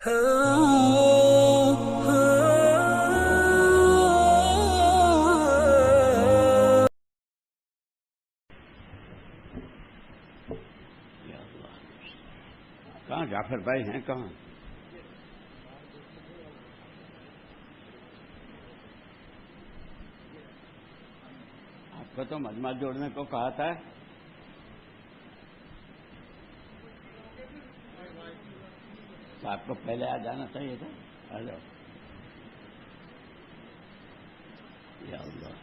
کہاں جعفر بھائی ہیں؟ کہاں؟ آپ کو تو مجمع جوڑنے کو کہا تھا. تو آپ کو پہلے آ جانا چاہیے تھا. آ جاؤ. یا اللہ.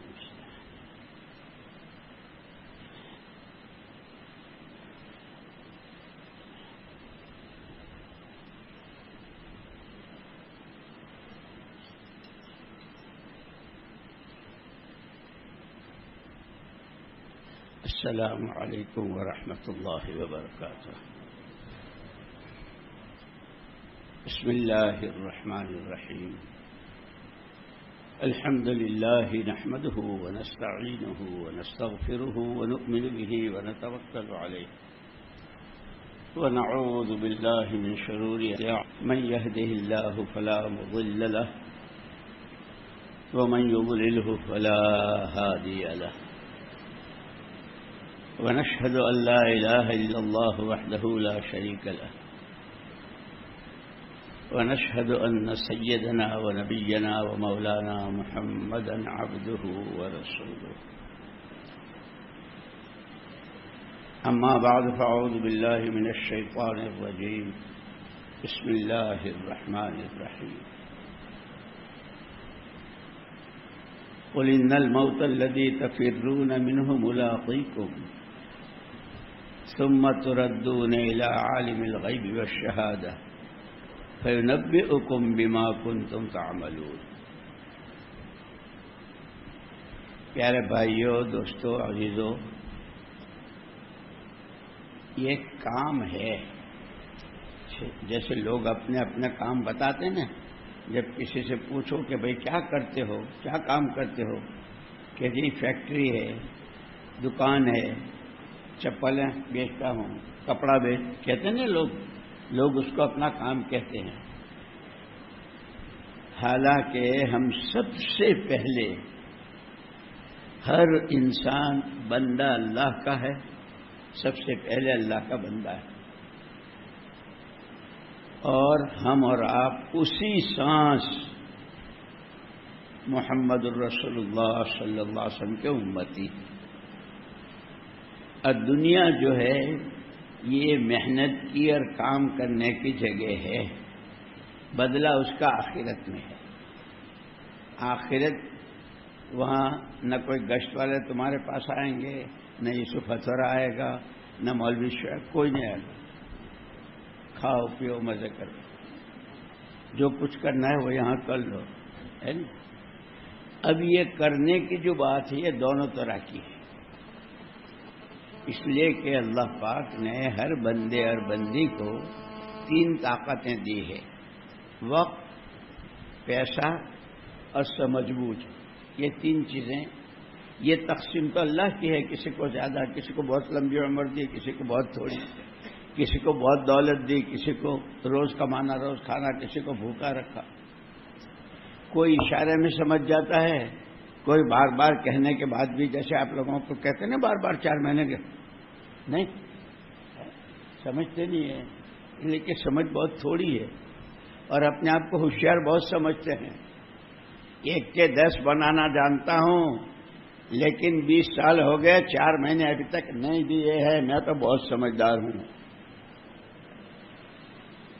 السلام علیکم ورحمۃ اللہ وبرکاتہ. بسم اللہ الرحمن الرحیم. الحمد للہ نحمده ونستعینه ونستغفره ونؤمن به ونتوکل علیہ ونعوذ باللہ من شرور انفسنا من يهده الله فلا مضل له ومن يضلله فلا هادي له ونشهد أن لا إله إلا الله وحده لا شريك له ونشهد أن سيدنا ونبينا ومولانا محمدا عبده ورسوله. أما بعد فأعوذ بالله من الشيطان الرجيم. بسم الله الرحمن الرحيم. قل إن الموت الذي تفرون منه ملاقيكم ثم تردون إلى عالم الغيب والشهادة فينبئكم بما كنتم تعملون. پیارے بھائیوں، دوستوں، عزیزوں، یہ کام ہے. جیسے لوگ اپنے اپنے کام بتاتے نا، جب کسی سے پوچھو کہ بھئی کیا کرتے ہو، کیا کام کرتے ہو، کہ جی فیکٹری ہے، دکان ہے، چپلیں بیچتا ہوں، کپڑا کہتے ہیں نا لوگ اس کو اپنا کام کہتے ہیں. حالانکہ ہم سب سے پہلے ہر انسان بندہ اللہ کا ہے، سب سے پہلے اللہ کا بندہ ہے، اور ہم اور آپ اسی سانس محمد الرسول اللہ صلی اللہ علیہ وسلم کے امتی. اور دنیا جو ہے یہ محنت کی اور کام کرنے کی جگہ ہے، بدلہ اس کا آخرت میں ہے. آخرت وہاں نہ کوئی گشت والے تمہارے پاس آئیں گے، نہ یوسف حسر آئے گا، نہ مولوی شیخ، کوئی نہیں آئے گا. کھاؤ پیو مزے کرو، جو کچھ کرنا ہے وہ یہاں کر لو، ہے نا. اب یہ کرنے کی جو بات ہے یہ دونوں طرح کی ہے، اس لیے کہ اللہ پاک نے ہر بندے اور بندی کو 3 طاقتیں دی ہے: وقت، پیسہ اور سمجھ بوجھ. یہ 3 چیزیں، یہ تقسیم تو اللہ کی ہے. کسی کو زیادہ، کسی کو بہت لمبی عمر دی، کسی کو بہت تھوڑی، کسی کو بہت دولت دی، کسی کو روز کمانا روز کھانا، کسی کو بھوکا رکھا. کوئی اشارے میں سمجھ جاتا ہے، کوئی بار بار کہنے کے بعد بھی، جیسے آپ لوگوں کو کہتے ہیں نا بار بار 4 مہینے کے، نہیں سمجھتے نہیں ہیں، لیکن سمجھ بہت تھوڑی ہے. اور اپنے آپ کو ہوشیار بہت سمجھتے ہیں. 1 کے 10 بنانا جانتا ہوں، لیکن 20 سال ہو گئے، 4 مہینے ابھی تک نہیں دیے ہیں، میں تو بہت سمجھدار ہوں.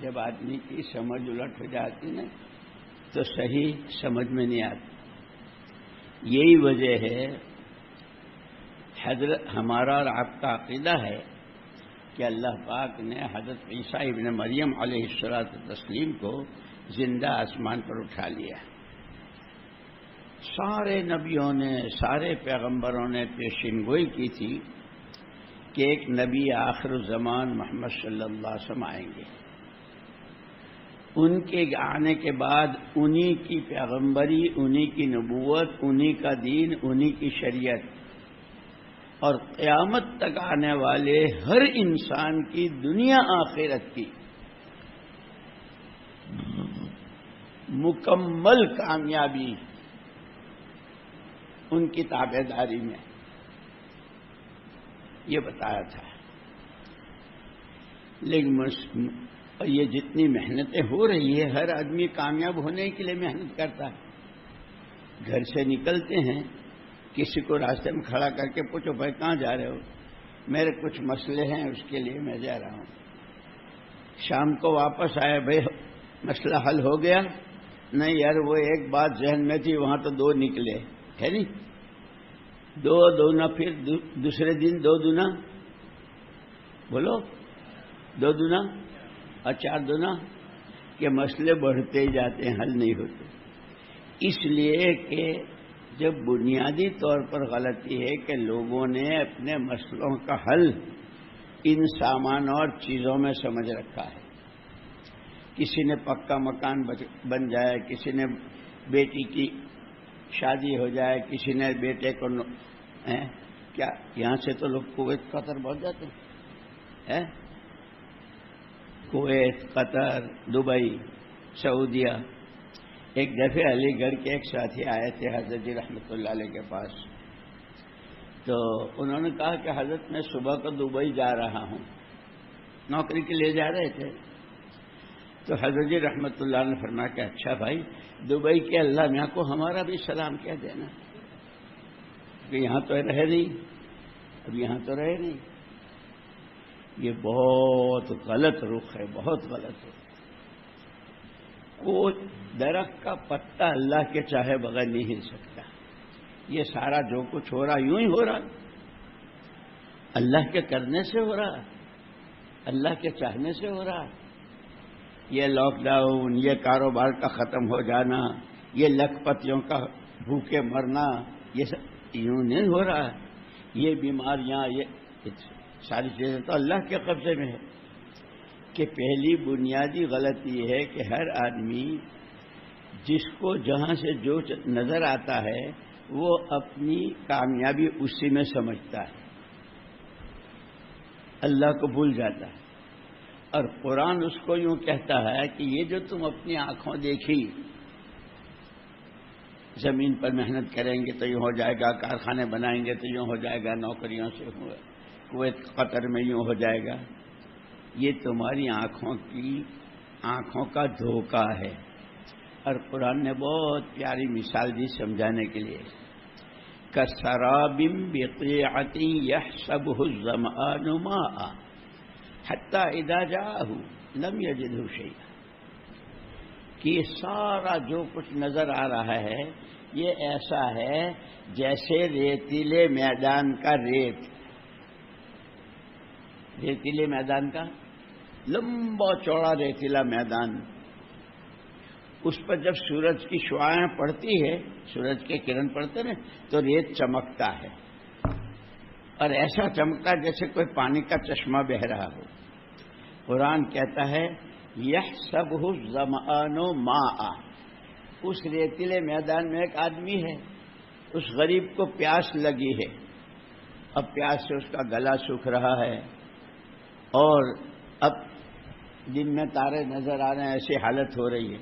جب آدمی کی سمجھ الٹ ہو جاتی نا تو صحیح سمجھ میں نہیں آتی. یہی وجہ ہے حضرت ہمارا اور آپ کا عقیدہ ہے کہ اللہ پاک نے حضرت عیسیٰ ابن مریم علیہ السلام کو زندہ آسمان پر اٹھا لیا. سارے نبیوں نے، سارے پیغمبروں نے پیشین گوئی کی تھی کہ ایک نبی آخر الزمان محمد صلی اللہ علیہ وسلم آئیں گے. ان کے آنے کے بعد انہی کی پیغمبری، انہی کی نبوت، انہی کا دین، انہی کی شریعت، اور قیامت تک آنے والے ہر انسان کی دنیا آخرت کی مکمل کامیابی ان کی تابع داری میں، یہ بتایا تھا۔ لیکن یہ جتنی محنتیں ہو رہی ہے، ہر آدمی کامیاب ہونے کے لیے محنت کرتا ہے۔ گھر سے نکلتے ہیں، کسی کو راستے میں کھڑا کر کے پوچھو بھائی کہاں جا رہے ہو؟ میرے کچھ مسئلے ہیں، اس کے لیے میں جا رہا ہوں۔ شام کو واپس آئے، بھائی مسئلہ حل ہو گیا؟ نہیں یار، وہ ایک بات ذہن میں تھی، وہاں تو 2 نکلے، ہے نہیں؟ 2 دونا، پھر دوسرے دن 2 دونا، بولو 2 دونا اور 4 دونا، کہ مسئلے بڑھتے ہی جاتے ہیں، حل نہیں ہوتے۔ اس لیے کہ جب بنیادی طور پر غلطی ہے کہ لوگوں نے اپنے مسئلوں کا حل ان سامانوں اور چیزوں میں سمجھ رکھا ہے۔ کسی نے پکا مکان بن جائے، کسی نے بیٹی کی شادی ہو جائے، کسی نے بیٹے کو کیا یہاں سے تو لوگ کویت قطر بہت جاتے ہیں، کویت، قطر، دبئی، سعودیہ۔ ایک دفعہ علی گڑھ کے ایک ساتھی آئے تھے حضرت جی رحمۃ اللہ علیہ کے پاس، تو انہوں نے کہا کہ حضرت میں صبح کو دبئی جا رہا ہوں، نوکری کے لیے جا رہے تھے۔ تو حضرت جی رحمۃ اللہ نے فرمایا کہ اچھا بھائی، دبئی کے اللہ میاں کو ہمارا بھی سلام کہہ دینا، کہ یہاں تو رہے نہیں، اب یہاں تو رہے نہیں۔ یہ بہت غلط رخ ہے، بہت غلط رخ۔ کوئی درخت کا پتا اللہ کے چاہے بغیر نہیں ہل سکتا۔ یہ سارا جو کچھ ہو رہا یوں ہی ہو رہا، اللہ کے کرنے سے ہو رہا، اللہ کے چاہنے سے ہو رہا۔ یہ لاک ڈاؤن، یہ کاروبار کا ختم ہو جانا، یہ لکھ پتیوں کا بھوکے مرنا، یہ سب یوں نہیں ہو رہا۔ یہ بیماریاں، یہ ساری چیزیں تو اللہ کے قبضے میں ہے۔ کہ پہلی بنیادی غلطی یہ ہے کہ ہر آدمی جس کو جہاں سے جو نظر آتا ہے وہ اپنی کامیابی اسی میں سمجھتا ہے، اللہ کو بھول جاتا ہے۔ اور قرآن اس کو یوں کہتا ہے کہ یہ جو تم اپنی آنکھوں دیکھی، زمین پر محنت کریں گے تو یوں ہو جائے گا، کارخانے بنائیں گے تو یوں ہو جائے گا، نوکریوں سے کویت قطر میں یوں ہو جائے گا، یہ تمہاری آنکھوں کا دھوکہ ہے۔ اور قرآن نے بہت پیاری مثال دی سمجھانے کے لیے، کَسَرَابٍ بِقِيعَةٍ يَحْسَبُهُ الظَّمْآنُ مَاءً حَتَّى إِذَا جَاءَهُ لَمْ يَجِدْهُ شَيْئًا، کہ سارا جو کچھ نظر آ رہا ہے یہ ایسا ہے جیسے ریتیلے میدان کا ریتیلے میدان کا لمبا چوڑا ریتیلا میدان، اس پر جب سورج کی شعاعیں پڑتی ہے، سورج کے کرن پڑتے نا، تو ریت چمکتا ہے، اور ایسا چمکتا جیسے کوئی پانی کا چشمہ بہہ رہا ہو۔ قرآن کہتا ہے یحسبہ الظمآن ماء، اس ریتیلے میدان میں ایک آدمی ہے، اس غریب کو پیاس لگی ہے، اب پیاس سے اس کا گلا سوکھ رہا ہے، اور اب دن میں تارے نظر آ رہے ہیں، ایسی حالت ہو رہی ہے۔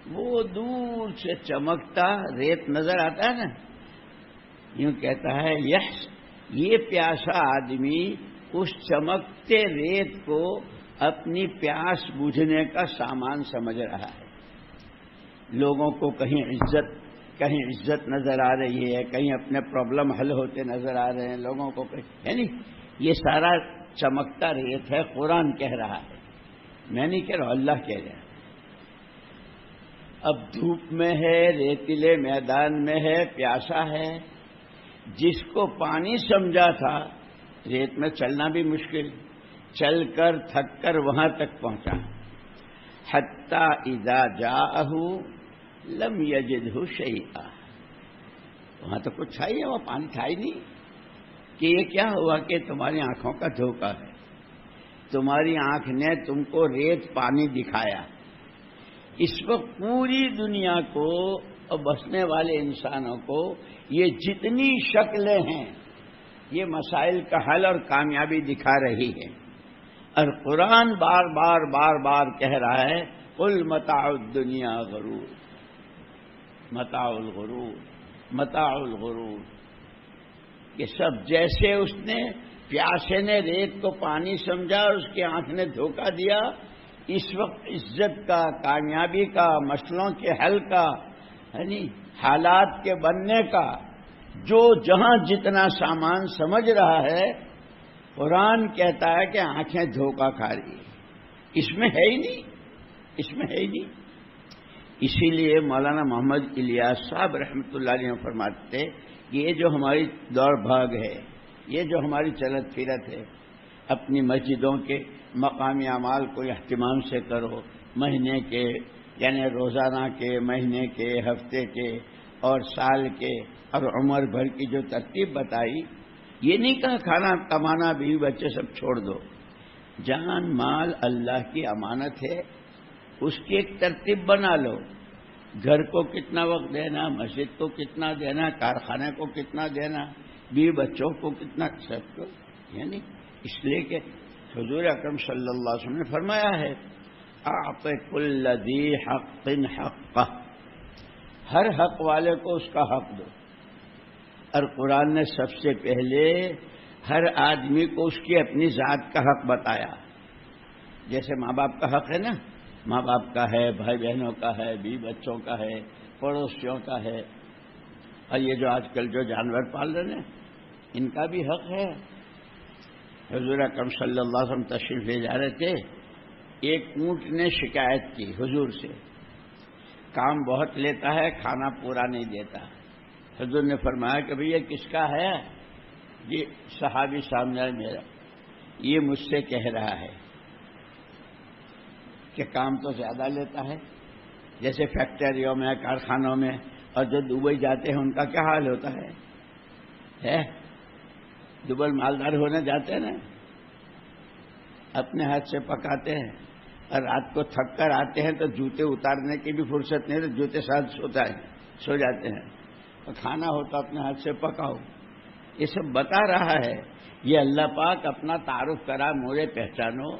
وہ دور سے چمکتا ریت نظر آتا ہے نا، یوں کہتا ہے یہ پیاسا آدمی اس چمکتے ریت کو اپنی پیاس بجھنے کا سامان سمجھ رہا ہے۔ لوگوں کو کہیں عزت نظر آ رہی ہے، کہیں اپنے پرابلم حل ہوتے نظر آ رہے ہیں لوگوں کو، ہے نہیں؟ یہ سارا چمکتا ریت ہے، قرآن کہہ رہا ہے، میں نہیں کہہ رہا، اللہ کہہ رہا ہے۔ اب دھوپ میں ہے، ریتیلے میدان میں ہے، پیاسا ہے، جس کو پانی سمجھا تھا، ریت میں چلنا بھی مشکل، چل کر تھک کر وہاں تک پہنچا، حتی اذا جاءہ لم یجدہ شیئا، وہاں تو کچھ تھا ہی ہے، وہ پانی تھا ہی نہیں۔ کہ یہ کیا ہوا کہ تمہاری آنکھوں کا دھوکہ ہے، تمہاری آنکھ نے تم کو ریت پانی دکھایا۔ اس وقت پوری دنیا کو اور بسنے والے انسانوں کو یہ جتنی شکلیں ہیں یہ مسائل کا حل اور کامیابی دکھا رہی ہے، اور قرآن بار بار کہہ رہا ہے قل متاع الدنیا غرور، متاع الغرور، متاع الغرور، کہ سب جیسے اس نے پیاسے نے ریت کو پانی سمجھا اور اس کی آنکھ نے دھوکہ دیا، اس وقت عزت کا، کامیابی کا، مسئلوں کے حل کا، یعنی حالات کے بننے کا جو جہاں جتنا سامان سمجھ رہا ہے، قرآن کہتا ہے کہ آنکھیں دھوکہ کھا رہی ہے، اس میں ہے ہی نہیں، اس میں ہے ہی نہیں۔ اسی لیے مولانا محمد الیاس صاحب رحمۃ اللہ علیہ فرماتے تھے کہ یہ جو ہماری دوڑ بھاگ ہے، یہ جو ہماری چلت پھرت ہے، اپنی مسجدوں کے مقامی اعمال کو اہتمام سے کرو، مہینے کے یعنی روزانہ کے، مہینے کے، ہفتے کے اور سال کے اور عمر بھر کی جو ترتیب بتائی، یہ نہیں کہا کھانا کمانا بیوی بچے سب چھوڑ دو، جان مال اللہ کی امانت ہے، اس کی ایک ترتیب بنا لو، گھر کو کتنا وقت دینا، مسجد کو کتنا دینا، کارخانے کو کتنا دینا، بیوی بچوں کو کتنا، سب کو، یعنی اس لیے کہ حضور اکرم صلی اللہ علیہ وسلم نے فرمایا ہے اعط کل ذی حق حقہ، ہر حق والے کو اس کا حق دو، اور قرآن نے سب سے پہلے ہر آدمی کو اس کی اپنی ذات کا حق بتایا، جیسے ماں باپ کا حق ہے نا، ماں باپ کا ہے، بھائی بہنوں کا ہے، بیوی بچوں کا ہے، پڑوسیوں کا ہے، اور یہ جو آج کل جو جانور پال رہے ہیں ان کا بھی حق ہے۔ حضور اکرم صلی اللہ علیہ وسلم تشریف لے جا رہے تھے، ایک اونٹ نے شکایت کی حضور سے، کام بہت لیتا ہے، کھانا پورا نہیں دیتا۔ حضور نے فرمایا کہ بھئی یہ کس کا ہے؟ یہ صحابی سامنے ہے میرا، یہ مجھ سے کہہ رہا ہے کہ کام تو زیادہ لیتا ہے، جیسے فیکٹریوں میں، کارخانوں میں، اور جو دبئی جاتے ہیں ان کا کیا حال ہوتا ہے؟ ڈبل مالدار ہونے جاتے ہیں نا، اپنے ہاتھ سے پکاتے ہیں، اور رات کو تھک کر آتے ہیں تو جوتے اتارنے کی بھی فرصت نہیں، تو جوتے ساتھ سو جاتے ہیں، اور کھانا ہوتا اپنے ہاتھ سے پکاؤ۔ یہ سب بتا رہا ہے، یہ اللہ پاک اپنا تعارف کرا، مجھے پہچانو،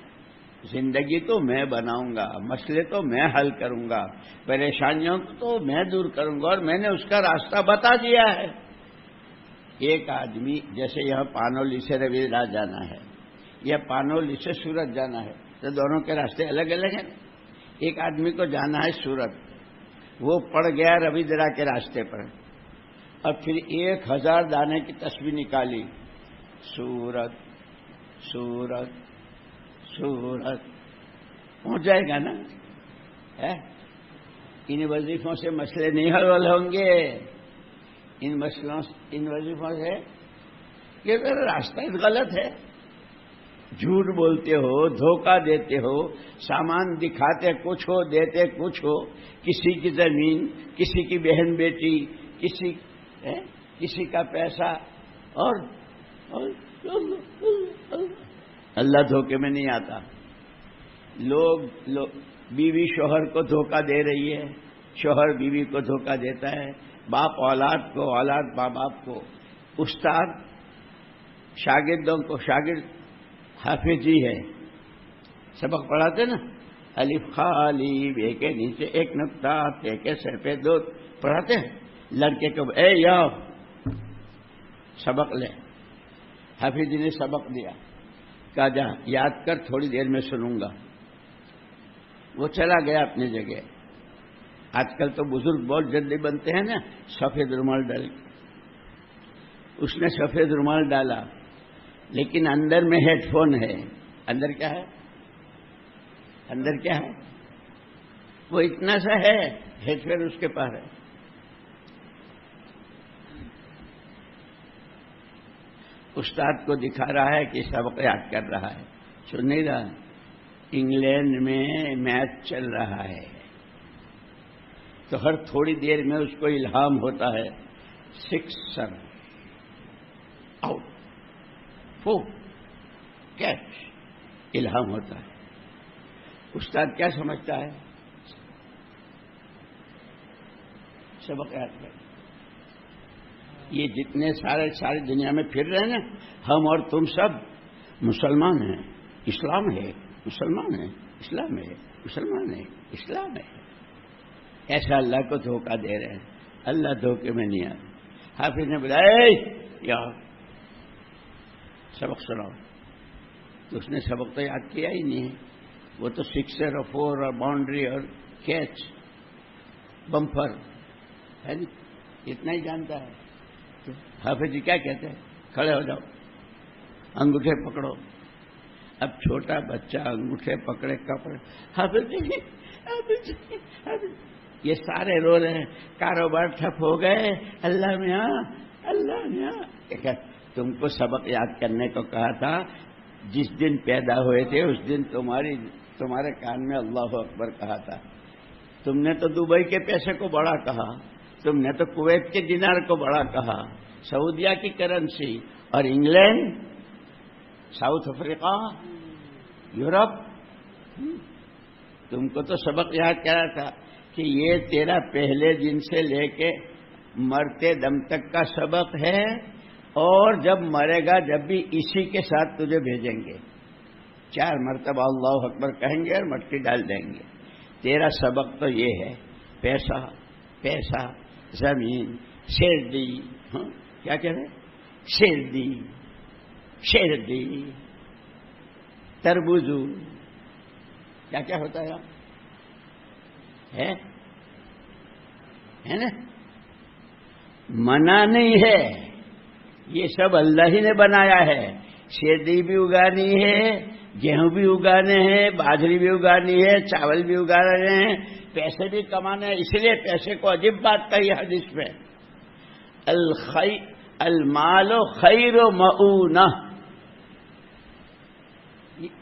زندگی تو میں بناؤں گا، مسئلے تو میں حل کروں گا، پریشانیوں کو تو میں دور کروں گا، اور میں نے اس کا راستہ بتا دیا ہے۔ ایک آدمی جیسے یہاں پانولی سے رویلا جانا ہے یا پانولی سے سورت جانا ہے، تو دونوں کے راستے الگ الگ ہیں۔ ایک آدمی کو جانا ہے سورت، وہ پڑ گیا رویدرا کے راستے پر، اور پھر 1000 دانے کی تسبیح نکالی، سورت سورت سورت، پہنچ جائے گا نا؟ ان وظیفوں سے مسئلے نہیں حل ہوں گے، ان وظیفوں سے یہ راستہ غلط ہے، جھوٹ بولتے ہو، دھوکہ دیتے ہو، سامان دکھاتے کچھ ہو، دیتے کچھ ہو، کسی کی زمین، کسی کی بہن بیٹی، کسی کا پیسہ، اور اللہ دھوکے میں نہیں آتا۔ لوگ بیوی شوہر کو دھوکہ دے رہی ہے، شوہر بیوی کو دھوکہ دیتا ہے، باپ اولاد کو، اولاد ماں باپ کو، استاد شاگردوں کو، شاگرد حافظ جی ہے، سبق پڑھاتے نا، الف خالی بے کے نیچے ایک نقطہ، تے کے سر پہ 2 پڑھاتے ہیں، لڑکے کو اے یا سبق لے، حافظ جی نے سبق دیا، کہا جا یاد کر، تھوڑی دیر میں سنوں گا، وہ چلا گیا اپنی جگہ۔ آج کل تو بزرگ بہت جلدی بنتے ہیں نا، سفید رومال ڈال، اس نے سفید رومال ڈالا، لیکن اندر میں ہیڈ فون ہے، اندر کیا ہے؟ اندر کیا ہے؟ وہ اتنا سا ہے، ہیڈ فون اس کے پاس ہے۔ استاد کو دکھا رہا ہے کہ سبق یاد کر رہا ہے، سن نہیں رہا۔ انگلینڈ میں میچ چل رہا ہے، تو ہر تھوڑی دیر میں اس کو الہام ہوتا ہے، 6 رن آؤٹ 4 کیچ، الہام ہوتا ہے۔ استاد کیا سمجھتا ہے؟ سبق یاد کر۔ یہ جتنے ساری دنیا میں پھر رہے ہیں، ہم اور تم سب مسلمان ہیں، اسلام ہے، مسلمان ہیں، اسلام ہے، مسلمان ہے، اسلام ہے. ایسا اللہ کو دھوکہ دے رہے ہیں. اللہ دھوکے میں نہیں آ رہا. حافظ نے بولا یا سبق سناؤ، تو اس نے سبق تو یاد کیا ہی نہیں ہے. وہ تو سکسر اور فور اور باؤنڈری اور کیچ بمپر ہے نہیں، اتنا ہی جانتا ہے. حافظ جی کیا کہتے ہیں؟ کھڑے ہو جاؤ، انگوٹھے پکڑو. اب چھوٹا بچہ انگوٹھے پکڑے کپڑے، حافظ جی حافظ جی حافظ. یہ سارے رو رہے ہیں، کاروبار ٹھپ ہو گئے. اللہ میاں اللہ میاں. تم کو سبق یاد کرنے کو کہا تھا. جس دن پیدا ہوئے تھے اس دن تمہارے کان میں اللہ اکبر کہا تھا. تم نے تو دبئی کے پیسے کو بڑا کہا، تم نے تو کویت کے دینار کو بڑا کہا، سعودیہ کی کرنسی اور انگلینڈ، ساؤتھ افریقہ، یورپ. تم کو تو سبق یاد کرا تھا کہ یہ تیرا پہلے دن سے لے کے مرتے دم تک کا سبق ہے، اور جب مرے گا جب بھی اسی کے ساتھ تجھے بھیجیں گے. 4 مرتبہ اللہ اکبر کہیں گے اور مٹکی ڈال دیں گے. تیرا سبق تو یہ ہے، پیسہ پیسہ، زمین، شیردی. کیا کہہ رہے؟ شیردی شیردی، تربوزو. کیا کیا ہوتا ہے نا؟ منع نہیں ہے، یہ سب اللہ ہی نے بنایا ہے. شیردی بھی اگانی ہے، گیہوں بھی اگانے ہیں، باجری بھی اگانی ہے، چاول بھی اگا رہے ہیں، پیسے بھی کمانے ہیں. اس لیے پیسے کو عجیب بات کہی حدیث میں، المال خیر مؤونہ.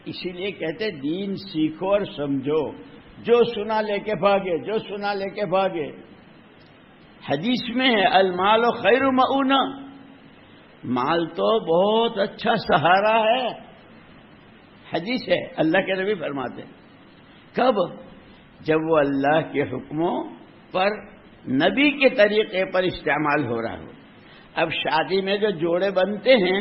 اسی لیے کہتے دین سیکھو اور سمجھو. جو سنا لے کے بھاگے، جو سنا لے کے بھاگے. حدیث میں ہے المال خیر مؤونہ. مال تو بہت اچھا سہارا ہے. حدیث ہے، اللہ کے نبی فرماتے ہیں. کب؟ جب وہ اللہ کے حکموں پر، نبی کے طریقے پر استعمال ہو رہا ہو. اب شادی میں جو جوڑے بنتے ہیں،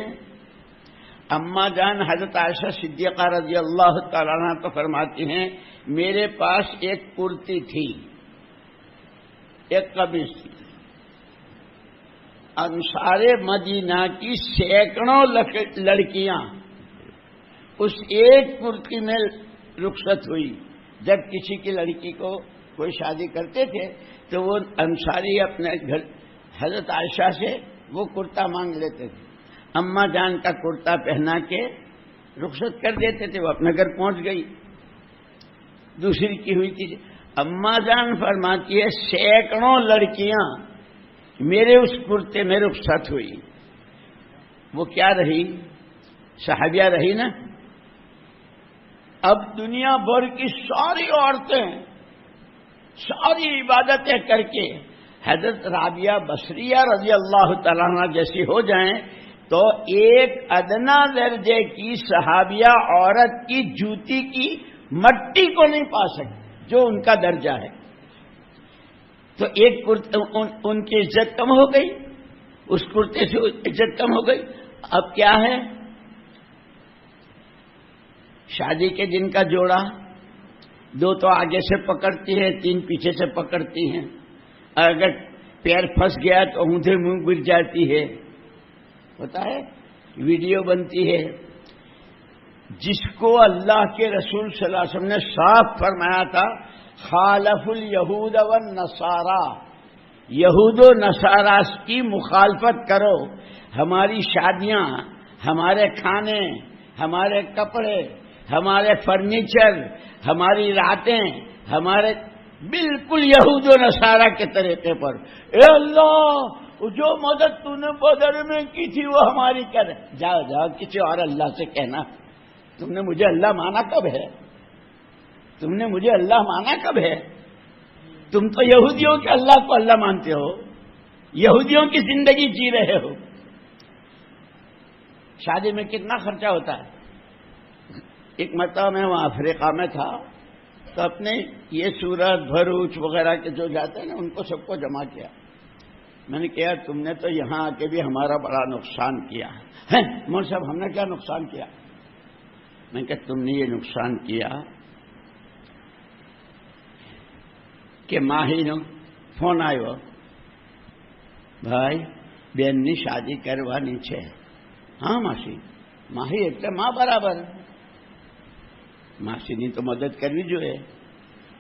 اما جان حضرت عائشہ صدیقہ رضی اللہ تعالیٰ عنہ تو فرماتی ہیں میرے پاس ایک کرتی تھی، ایک قمیص تھی. انصار مدینہ کی سینکڑوں لڑکیاں اس ایک کرتی میں رخصت ہوئی. جب کسی کی لڑکی کو کوئی شادی کرتے تھے تو وہ انصاری اپنے گھر حضرت عائشہ سے وہ کرتا مانگ لیتے تھے. اما جان کا کرتا پہنا کے رخصت کر دیتے تھے. وہ اپنے گھر پہنچ گئی، دوسری کی ہوئی تھی. اما جان فرماتی ہے سینکڑوں لڑکیاں میرے اس کرتے میں رخصت ہوئی. وہ کیا رہی؟ صحابیہ رہی نا. اب دنیا بھر کی ساری عورتیں ساری عبادتیں کر کے حضرت رابعہ بصریہ رضی اللہ تعالیٰ عنہ جیسی ہو جائیں تو ایک ادنا درجے کی صحابیہ عورت کی جوتی کی مٹی کو نہیں پا سکتی جو ان کا درجہ ہے. تو ایک ان کی عزت کم ہو گئی، اس کرتے سے عزت کم ہو گئی. اب کیا ہے؟ شادی کے دن کا جوڑا 2 تو آگے سے پکڑتی ہے، 3 پیچھے سے پکڑتی ہیں. اگر پیر پھنس گیا تو اونھے منہ گر جاتی ہے. ہوتا ہے، ویڈیو بنتی ہے. جس کو اللہ کے رسول صلی اللہ علیہ وسلم نے صاف فرمایا تھا خالف الیہود والنصارى، یہود و نصارا کی مخالفت کرو. ہماری شادیاں، ہمارے کھانے، ہمارے کپڑے، ہمارے فرنیچر، ہماری راتیں، ہمارے بالکل یہود و نصارا کے طریقے پر. اے اللہ جو مدد تو نے بدر میں کی تھی وہ ہماری کر. جاؤ جاؤ کسی اور اللہ سے کہنا. تم نے مجھے اللہ مانا کب ہے؟ تم نے مجھے اللہ مانا کب ہے؟ تم تو یہودیوں کے اللہ کو اللہ مانتے ہو، یہودیوں کی زندگی جی رہے ہو. شادی میں کتنا خرچہ ہوتا ہے. ایک مرتبہ میں وہاں افریقہ میں تھا تو اپنے یہ سورت بھروچ وغیرہ کے جو جاتے ہیں نا ان کو سب کو جمع کیا. میں نے کہا تم نے تو یہاں آ کے بھی ہمارا بڑا نقصان کیا ہے. مول صاحب ہم نے کیا نقصان کیا؟ میں نے کہا تم نے یہ نقصان کیا کہ માહીનો ફોન આવ્યો, ભાઈ બેનની શાદી કરવાની છે. હા માસી. માહી એટલે માં બરાબર. માસીની તો મદદ કરવી જોઈએ.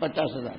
50,000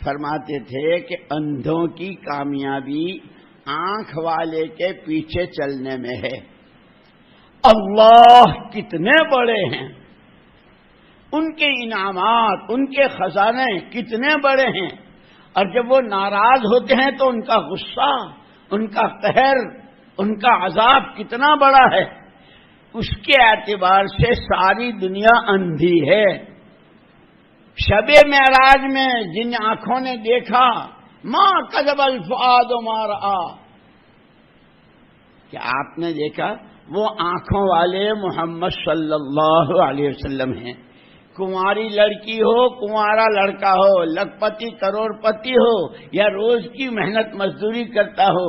فرماتے تھے کہ اندھوں کی کامیابی آنکھ والے کے پیچھے چلنے میں ہے۔ اللہ کتنے بڑے ہیں، ان کے انعامات، ان کے خزانے کتنے بڑے ہیں، اور جب وہ ناراض ہوتے ہیں تو ان کا غصہ، ان کا قہر، ان کا عذاب کتنا بڑا ہے، اس کے اعتبار سے ساری دنیا اندھی ہے۔ شب معراج میں جن آنکھوں نے دیکھا، ما کذب الفؤاد ما رأى، کہ آپ نے دیکھا، وہ آنکھوں والے محمد صلی اللہ علیہ وسلم ہیں۔ کنواری لڑکی ہو، کنوارا لڑکا ہو، لکھپتی کروڑ پتی ہو، یا روز کی محنت مزدوری کرتا ہو،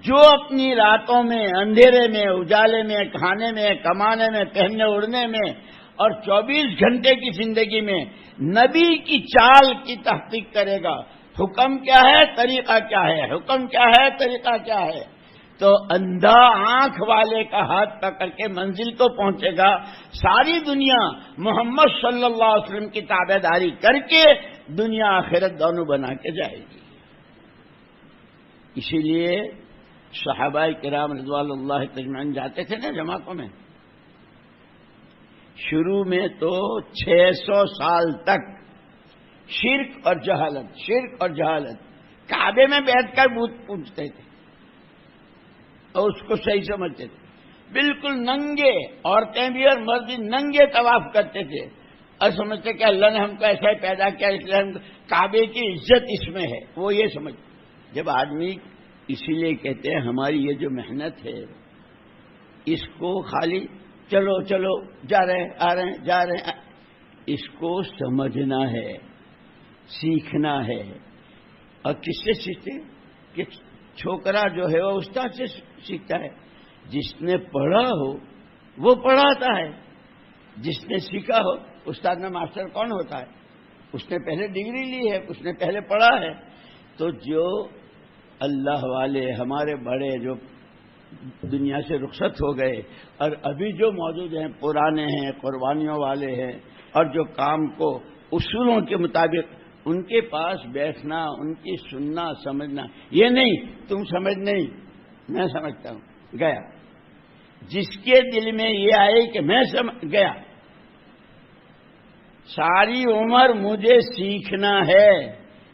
جو اپنی راتوں میں، اندھیرے میں، اجالے میں، کھانے میں، کمانے میں، پہننے اڑنے میں، اور 24 گھنٹے کی زندگی میں نبی کی چال کی تحقیق کرے گا، حکم کیا ہے، طریقہ کیا ہے، حکم کیا ہے، طریقہ کیا ہے، تو اندھا آنکھ والے کا ہاتھ پکڑ کے منزل کو پہنچے گا۔ ساری دنیا محمد صلی اللہ علیہ وسلم کی تابع داری کر کے دنیا آخرت دونوں بنا کے جائے گی۔ اسی لیے صحابہ کرام رضوان اللہ اجمعین جاتے تھے نا جماعتوں میں، شروع میں تو 600 سال تک شرک اور جہالت کعبے میں بیٹھ کر بت پوجتے تھے اور اس کو صحیح سمجھتے تھے، بالکل ننگے، عورتیں بھی اور مرد بھی ننگے طواف کرتے تھے اور سمجھتے کہ اللہ نے ہم کو ایسا ہی پیدا کیا، اس لیے ہم کعبے کی عزت اس میں ہے، وہ یہ سمجھتے۔ جب آدمی، اسی لیے کہتے ہیں ہماری یہ جو محنت ہے، اس کو خالی چلو چلو جا رہے ہیں، آ رہے ہیں، جا رہے ہیں، اس کو سمجھنا ہے، سیکھنا ہے۔ اور کس سے سیکھتے ہیں کہ چھوکرا جو ہے وہ استاد سے سیکھتا ہے، جس نے پڑھا ہو وہ پڑھاتا ہے، جس نے سیکھا ہو۔ استاد میں ماسٹر کون ہوتا ہے؟ اس نے پہلے ڈگری لی ہے، اس نے پہلے پڑھا ہے۔ تو جو اللہ والے ہمارے بڑے جو دنیا سے رخصت ہو گئے اور ابھی جو موجود ہیں، پرانے ہیں، قربانیوں والے ہیں، اور جو کام کو اصولوں کے مطابق، ان کے پاس بیٹھنا، ان کی سننا، سمجھنا، یہ نہیں تم سمجھ نہیں میں سمجھتا ہوں، گیا۔ جس کے دل میں یہ آئے کہ میں سمجھ گیا، ساری عمر مجھے سیکھنا ہے،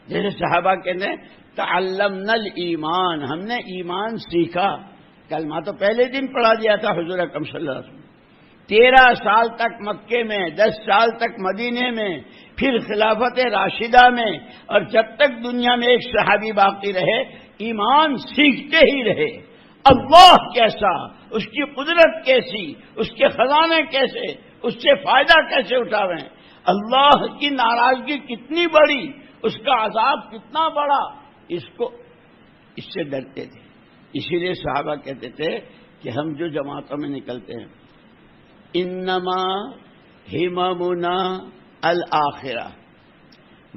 جیسے صحابہ کہتے ہیں تعلمنا الایمان، ہم نے ایمان سیکھا۔ کلمہ تو پہلے دن پڑھا دیا تھا حضور اکرم صلی اللہ علیہ وسلم، 13 سال تک مکے میں، 10 سال تک مدینے میں، پھر خلافت راشدہ میں، اور جب تک دنیا میں ایک صحابی باقی رہے ایمان سیکھتے ہی رہے۔ اللہ کیسا، اس کی قدرت کیسی، اس کے خزانے کیسے، اس سے فائدہ کیسے اٹھاویں، اللہ کی ناراضگی کتنی بڑی، اس کا عذاب کتنا بڑا، اس سے ڈرتے تھے۔ اسی لیے صحابہ کہتے تھے کہ ہم جو جماعتوں میں نکلتے ہیں، انما ہممنا الآخرہ،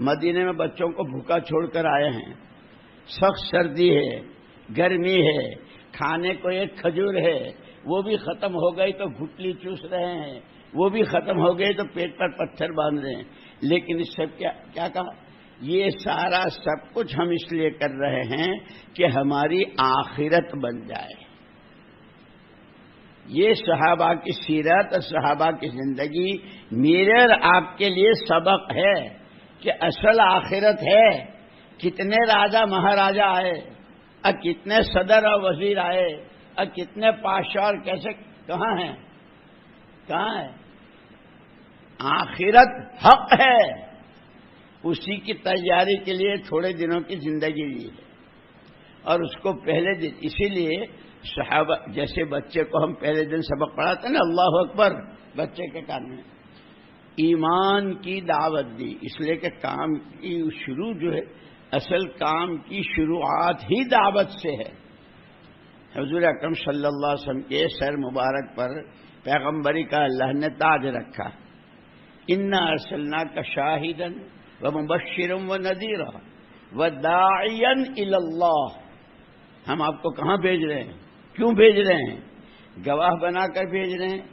مدینے میں بچوں کو بھوکا چھوڑ کر آئے ہیں، سخت سردی ہے، گرمی ہے، کھانے کو ایک کھجور ہے، وہ بھی ختم ہو گئی تو گھٹلی چوس رہے ہیں، وہ بھی ختم ہو گئی تو پیٹ پر پتھر باندھ رہے ہیں، لیکن اس سب کیا کہا، یہ سارا سب کچھ ہم اس لیے کر رہے ہیں کہ ہماری آخرت بن جائے۔ یہ صحابہ کی سیرت اور صحابہ کی زندگی میرے اور آپ کے لیے سبق ہے کہ اصل آخرت ہے۔ کتنے راجا مہاراجا آئے اور کتنے صدر اور وزیر آئے اور کتنے پادشاہ اور کیسے، کہاں ہیں؟ آخرت حق ہے، اسی کی تیاری کے لیے تھوڑے دنوں کی زندگی لی ہے، اور اس کو پہلے دن، اسی لیے صحابہ جیسے بچے کو ہم پہلے دن سبق پڑھاتے ہیں نا، اللہ اکبر، بچے کے کان میں ایمان کی دعوت دی، اس لیے کہ کام کی شروع جو ہے، اصل کام کی شروعات ہی دعوت سے ہے۔ حضور اکرم صلی اللہ علیہ وسلم کے سر مبارک پر پیغمبری کا اللہ نے تاج رکھا، انا ارسلناک شاہدا ومبشرا ونذیرا وداعیا الی اللہ، ہم آپ کو کہاں بھیج رہے ہیں، کیوں بھیج رہے ہیں؟ گواہ بنا کر بھیج رہے ہیں،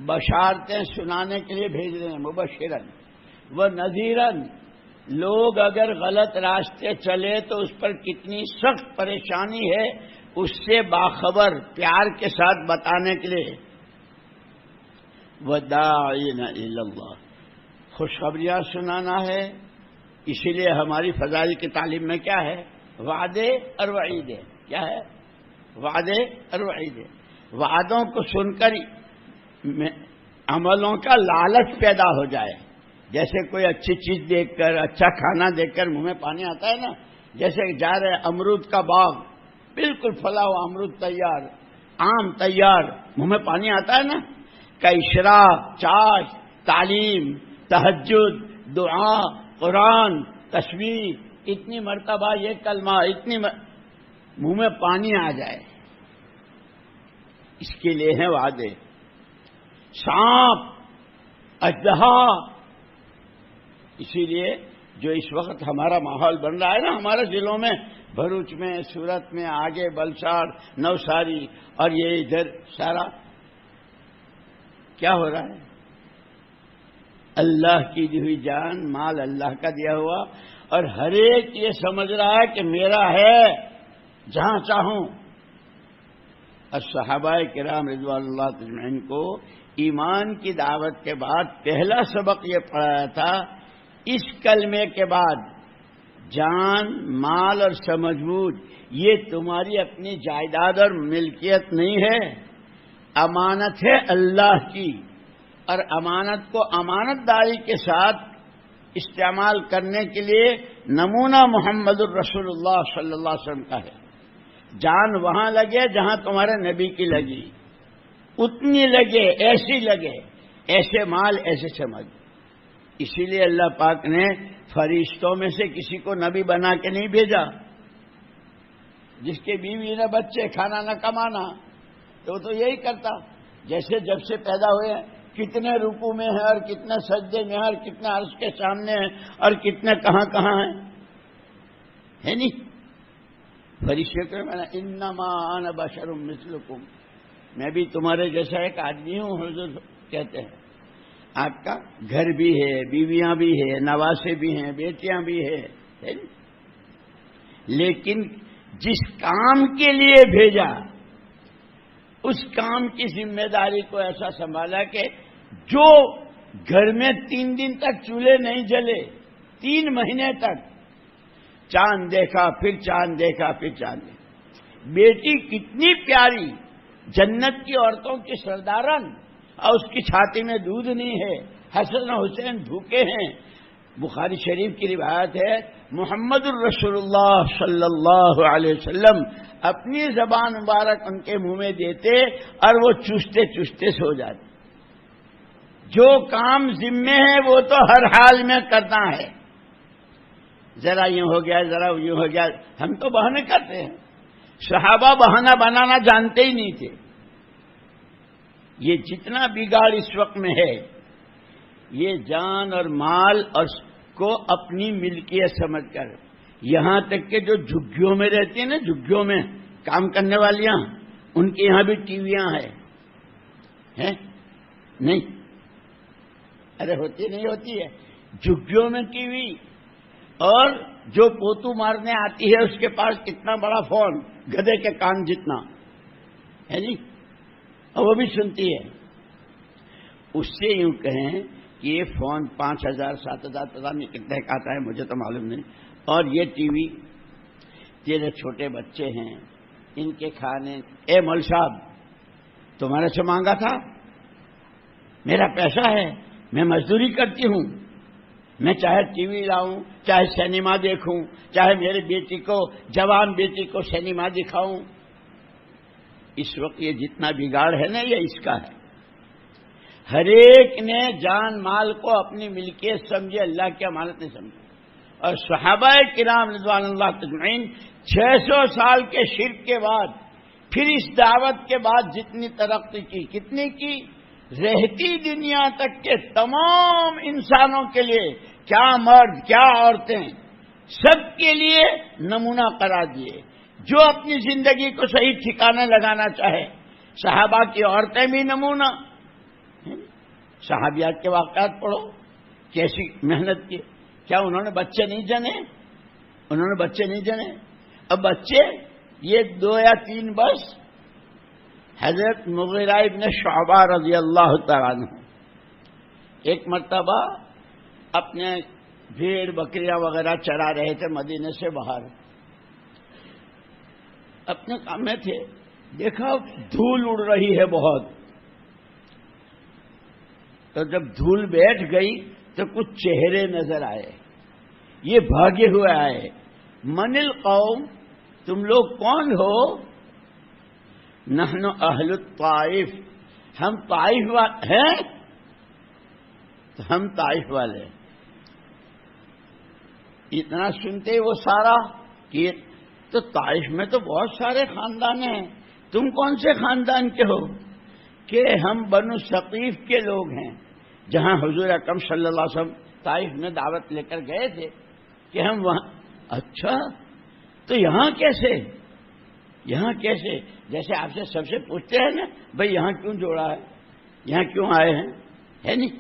بشارتیں سنانے کے لیے بھیج رہے ہیں، مبشرا، وَنَذِيرًا، لوگ اگر غلط راستے چلے تو اس پر کتنی سخت پریشانی ہے اس سے باخبر پیار کے ساتھ بتانے کے لیے. وَدَاعِينَ إِلَى اللَّهِ، خوشخبریاں سنانا ہے. اسی لیے ہماری فضائل کی تعلیم میں کیا ہے؟ وعدے اور وعیدے. کیا ہے؟ وعدے اور وعیدے. وعدوں کو سن کر عملوں کا لالچ پیدا ہو جائے. جیسے کوئی اچھی چیز دیکھ کر، اچھا کھانا دیکھ کر منہ میں پانی آتا ہے نا. جیسے جا رہے امرود کا باغ، بالکل پھلا ہوا امرود تیار، آم تیار، منہ میں پانی آتا ہے نا. کا اشراق، چاش، تعلیم، تہجد، دعا، قرآن، تسبیح، اتنی مرتبہ یہ کلمہ، منہ میں پانی آ جائے، اس کے لیے ہیں وعدے. سانپ، اژدہا. اسی لیے جو اس وقت ہمارا ماحول بن رہا ہے نا ہمارے ضلعوں میں، بھروچ میں، سورت میں، آگے بلساڑ، نوساری، اور یہ ادھر سارا کیا ہو رہا ہے؟ اللہ کی دی ہوئی جان، مال اللہ کا دیا ہوا، اور ہر ایک یہ سمجھ رہا ہے کہ میرا ہے جہاں چاہوں. اور صحابہ کرام رضوان اللہ اجمعین کو ایمان کی دعوت کے بعد پہلا سبق یہ پڑھایا تھا، اس کلمے کے بعد جان، مال اور سمجھ بوجھ یہ تمہاری اپنی جائیداد اور ملکیت نہیں ہے، امانت ہے اللہ کی. اور امانت کو امانت داری کے ساتھ استعمال کرنے کے لیے نمونہ محمد الرسول اللہ صلی اللہ علیہ وسلم کا ہے. جان وہاں لگے جہاں تمہارے نبی کی لگی، اتنی لگے، ایسی لگے، ایسے مال، ایسے سمجھ. اسی لیے اللہ پاک نے فرشتوں میں سے کسی کو نبی بنا کے نہیں بھیجا. جس کے بیوی نہ بچے، کھانا نہ کمانا، تو یہی کرتا. جیسے جب سے پیدا ہوئے کتنے رکوع میں ہیں، اور کتنے سجدے میں ہیں، اور کتنے عرش کے سامنے ہیں، اور کتنے کہاں کہاں ہیں، ہے نہیں؟ فرشتے کو میں نے انما انا بشر مثلکم، میں بھی تمہارے جیسا ایک آدمی ہوں حضور کہتے ہیں. آپ کا گھر بھی ہے، بیویاں بھی ہے، نواسے بھی ہیں، بیٹیاں بھی ہے، لیکن جس کام کے لیے بھیجا اس کام کی ذمہ داری کو ایسا سنبھالا کہ جو گھر میں 3 دن تک چولہے نہیں جلے، 3 مہینے تک چاند دیکھا، پھر چاند دیکھا، پھر چاند دیکھا. بیٹی کتنی پیاری، جنت کی عورتوں کی سردارن، اور اس کی چھاتی میں دودھ نہیں ہے، حسن و حسین بھوکے ہیں. بخاری شریف کی روایت ہے، محمد الرسول اللہ صلی اللہ علیہ وسلم اپنی زبان مبارک ان کے منہ میں دیتے اور وہ چوستے چوستے سو جاتے. جو کام ذمے ہے وہ تو ہر حال میں کرنا ہے. ذرا یوں ہو گیا، ذرا یوں ہو گیا، ہم تو بہانے کرتے ہیں. صحابہ بہانہ بنانا جانتے ہی نہیں تھے. یہ جتنا بگاڑ اس وقت میں ہے، یہ جان اور مال اور کو اپنی ملکیت سمجھ کر، یہاں تک کہ جو جھگیوں میں رہتی ہیں نا، جھگیوں میں کام کرنے والیاں، ان کے یہاں بھی ٹی ویاں ہیں نہیں؟ ارے ہوتی نہیں ہوتی ہے جھگیوں میں ٹی وی. اور جو پوتو مارنے آتی ہے اس کے پاس کتنا بڑا فون، گدھے کے کان جتنا ہے جی، اور وہ بھی سنتی ہے. اس سے یوں کہیں کہ یہ فون 5,000 7,000 پتا نہیں کتنے کا آتا ہے، مجھے تو معلوم نہیں. اور یہ ٹی وی، تیرے چھوٹے بچے ہیں، ان کے کھانے. اے مول صاحب، تمہارے سے مانگا تھا، میرا پیسہ ہے، میں مزدوری کرتی ہوں، میں چاہے ٹی وی لاؤں، چاہے سینما دیکھوں، چاہے میری بیٹی کو، جوان بیٹی کو سینما دکھاؤں. اس وقت یہ جتنا بگاڑ ہے نا، یہ اس کا ہے. ہر ایک نے جان مال کو اپنی ملکیت سمجھے، اللہ کی امانت نہیں سمجھی. اور صحابہ کرام رضوان اللہ اجمعین 600 سال کے شرک کے بعد، پھر اس دعوت کے بعد جتنی ترقی کی، کتنی کی، رہتی دنیا تک کے تمام انسانوں کے لیے، کیا مرد کیا عورتیں، سب کے لیے نمونہ قرار دیے. جو اپنی زندگی کو صحیح ٹھکانے لگانا چاہے، صحابہ کی عورتیں بھی نمونہ. صحابیات کے واقعات پڑھو، کیسی محنت کی. کیا انہوں نے بچے نہیں جنے؟ انہوں نے بچے نہیں جنے. اب بچے یہ 2 یا 3 بس. حضرت مغیرہ ابن شعبہ رضی اللہ تعالیٰ عنہ ایک مرتبہ اپنے بھیڑ بکریاں وغیرہ چرا رہے تھے مدینے سے باہر، اپنے کام میں تھے، دیکھا دھول اڑ رہی ہے بہت. تو جب دھول بیٹھ گئی تو کچھ چہرے نظر آئے، یہ بھاگے ہوئے آئے. من القوم، تم لوگ کون ہو؟ نحن اہل الطائف، ہم طائف والے ہیں. تو ہم طائف والے. اتنا سنتے وہ سارا کہ تو طائف میں تو بہت سارے خاندان ہیں، تم کون سے خاندان کے ہو؟ کہ ہم بنو ثقیف کے لوگ ہیں، جہاں حضور اکرم صلی اللہ علیہ وسلم طائف میں دعوت لے کر گئے تھے کہ ہم وہاں. اچھا تو یہاں کیسے؟ یہاں کیسے؟ جیسے آپ سے سب سے پوچھتے ہیں نا بھائی یہاں کیوں جوڑا ہے، یہاں کیوں آئے ہیں، ہے نہیں؟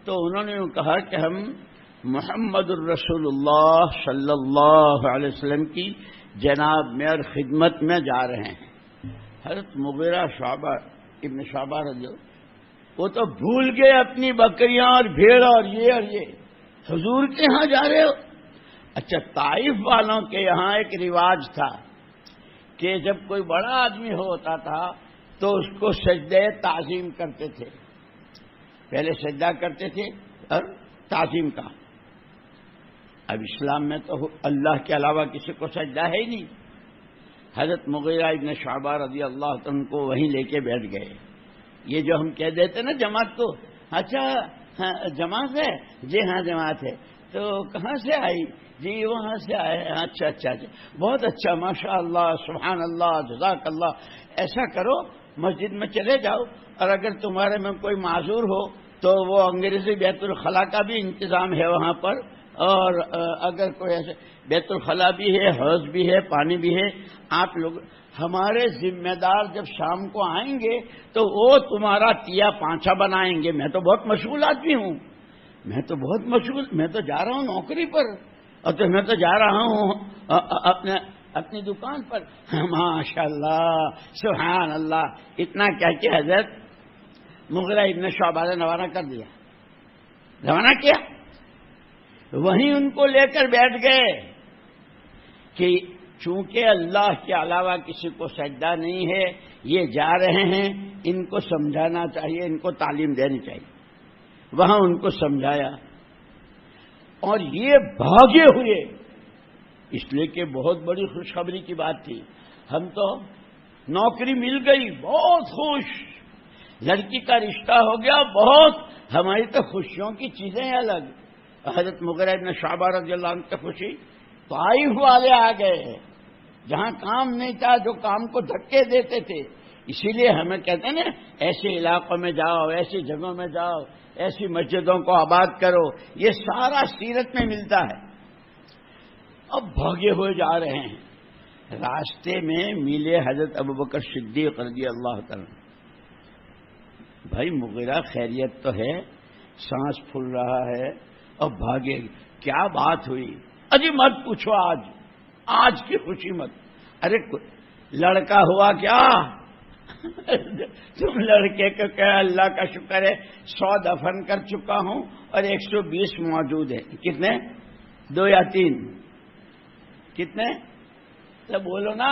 تو انہوں نے کہا کہ ہم محمد الرسول اللہ صلی اللہ علیہ وسلم کی جناب میں اور خدمت میں جا رہے ہیں. حضرت مغیرہ شعبہ ابن شعبہ رضی اللہ، وہ تو بھول گئے اپنی بکریاں اور بھیڑ اور یہ حضور کے ہاں جا رہے ہو. اچھا، طائف والوں کے یہاں ایک رواج تھا کہ جب کوئی بڑا آدمی ہوتا تھا تو اس کو سجدہ تعظیم کرتے تھے. پہلے سجدہ کرتے تھے اور تعظیم کا. اب اسلام میں تو اللہ کے علاوہ کسی کو سجدہ ہے ہی نہیں. حضرت مغیرہ ابن شعبہ رضی اللہ عنہ کو وہیں لے کے بیٹھ گئے. یہ جو ہم کہہ دیتے نا جماعت کو، اچھا جماعت ہے؟ جی ہاں جماعت ہے. تو کہاں سے آئی؟ جی وہاں سے آئے. اچھا اچھا اچھا، بہت اچھا، ماشاء اللہ، سبحان اللہ، جزاک اللہ. ایسا کرو مسجد میں چلے جاؤ، اور اگر تمہارے میں کوئی معذور ہو تو وہ انگریزی بیت الخلا کا بھی انتظام ہے وہاں پر، اور اگر کوئی ایسے بیت الخلا بھی ہے، حوض بھی ہے، پانی بھی ہے. آپ لوگ ہمارے ذمہ دار جب شام کو آئیں گے تو وہ تمہارا تیا پانچا بنائیں گے. میں تو بہت مشغول آدمی ہوں، میں تو بہت مشغول، میں تو جا رہا ہوں نوکری پر، اور تو میں تو جا رہا ہوں اپنی دکان پر. ماشاء اللہ، سبحان اللہ. اتنا کیا کہ حضرت مغیرہ ابن شعبہ نے روانہ کر دیا، روانہ کیا. وہیں ان کو لے کر بیٹھ گئے کہ چونکہ اللہ کے علاوہ کسی کو سجدہ نہیں ہے، یہ جا رہے ہیں، ان کو سمجھانا چاہیے، ان کو تعلیم دینی چاہیے. وہاں ان کو سمجھایا، اور یہ بھاگے ہوئے، اس لیے کہ بہت بڑی خوشخبری کی بات تھی. ہم تو نوکری مل گئی، بہت خوش، لڑکی کا رشتہ ہو گیا، بہت. ہماری تو خوشیوں کی چیزیں الگ. حضرت مغیرہ ابن شعبہ رضی اللہ عنہ کی خوشی، طائف والے آ گئے جہاں کام نہیں تھا، جو کام کو دھکے دیتے تھے. اسی لیے ہمیں کہتے ہیں نا ایسے علاقوں میں جاؤ، ایسی جگہوں میں جاؤ، ایسی مسجدوں کو آباد کرو. یہ سارا سیرت میں ملتا ہے. اب بھاگے ہوئے جا رہے ہیں. راستے میں ملے حضرت ابوبکر صدیق رضی اللہ تعالی. بھائی مغیرہ خیریت تو ہے؟ سانس پھول رہا ہے اور بھاگے. کیا بات ہوئی؟ اجی مت پوچھو، آج کی خوشی مت. ارے لڑکا ہوا کیا؟ تم لڑکے کو کہ اللہ کا شکر ہے 100 دفن کر چکا ہوں اور 120 موجود ہیں. کتنے؟ 2 یا 3؟ کتنے؟ تو بولو نا.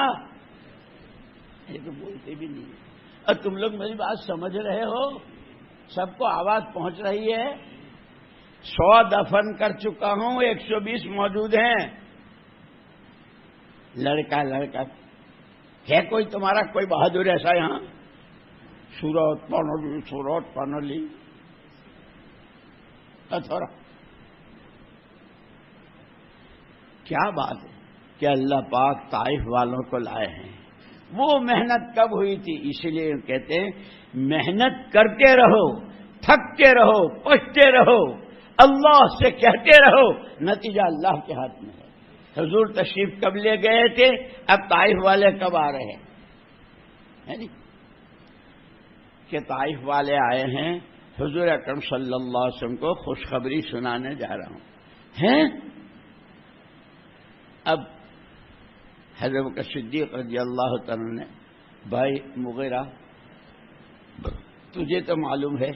یہ تو بولتے بھی نہیں. اور تم لوگ میری بات سمجھ رہے ہو؟ سب کو آواز پہنچ رہی ہے. 100 دفن کر چکا ہوں، 120 موجود ہیں. لڑکا ہے کوئی تمہارا کوئی بہادر ایسا یہاں؟ سورت پڑھ لی تھوڑا. کیا بات ہے کہ اللہ پاک طائف والوں کو لائے ہیں. وہ محنت کب ہوئی تھی؟ اسی لیے کہتے ہیں محنت کرتے رہو، تھکتے رہو، پچھتے رہو، اللہ سے کہتے رہو، نتیجہ اللہ کے ہاتھ میں ہے. حضور تشریف کب لے گئے تھے؟ اب طائف والے کب آ رہے ہیں؟ کہ طائف والے آئے ہیں. حضور اکرم صلی اللہ علیہ وسلم کو خوشخبری سنانے جا رہا ہوں. ہیں اب حضرت بکر صدیق رضی اللہ تعالیٰ نے، بھائی مغیرہ تجھے تو معلوم ہے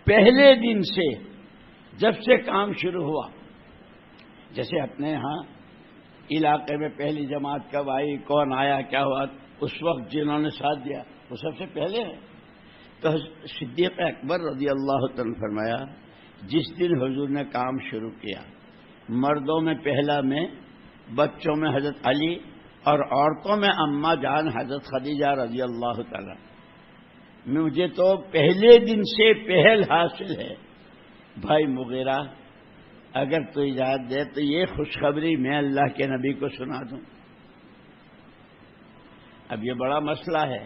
پہلے دن سے جب سے کام شروع ہوا، جیسے اپنے ہاں علاقے میں پہلی جماعت کب آئی، کون آیا، کیا ہوا، اس وقت جنہوں نے ساتھ دیا وہ سب سے پہلے ہے. تو صدیق اکبر رضی اللہ تعالیٰ نے فرمایا جس دن حضور نے کام شروع کیا، مردوں میں پہلا میں، بچوں میں حضرت علی اور عورتوں میں اماں جان حضرت خدیجہ رضی اللہ تعالیٰ. مجھے تو پہلے دن سے پہل حاصل ہے. بھائی مغیرہ اگر تو اجازت دے تو یہ خوشخبری میں اللہ کے نبی کو سنا دوں. اب یہ بڑا مسئلہ ہے،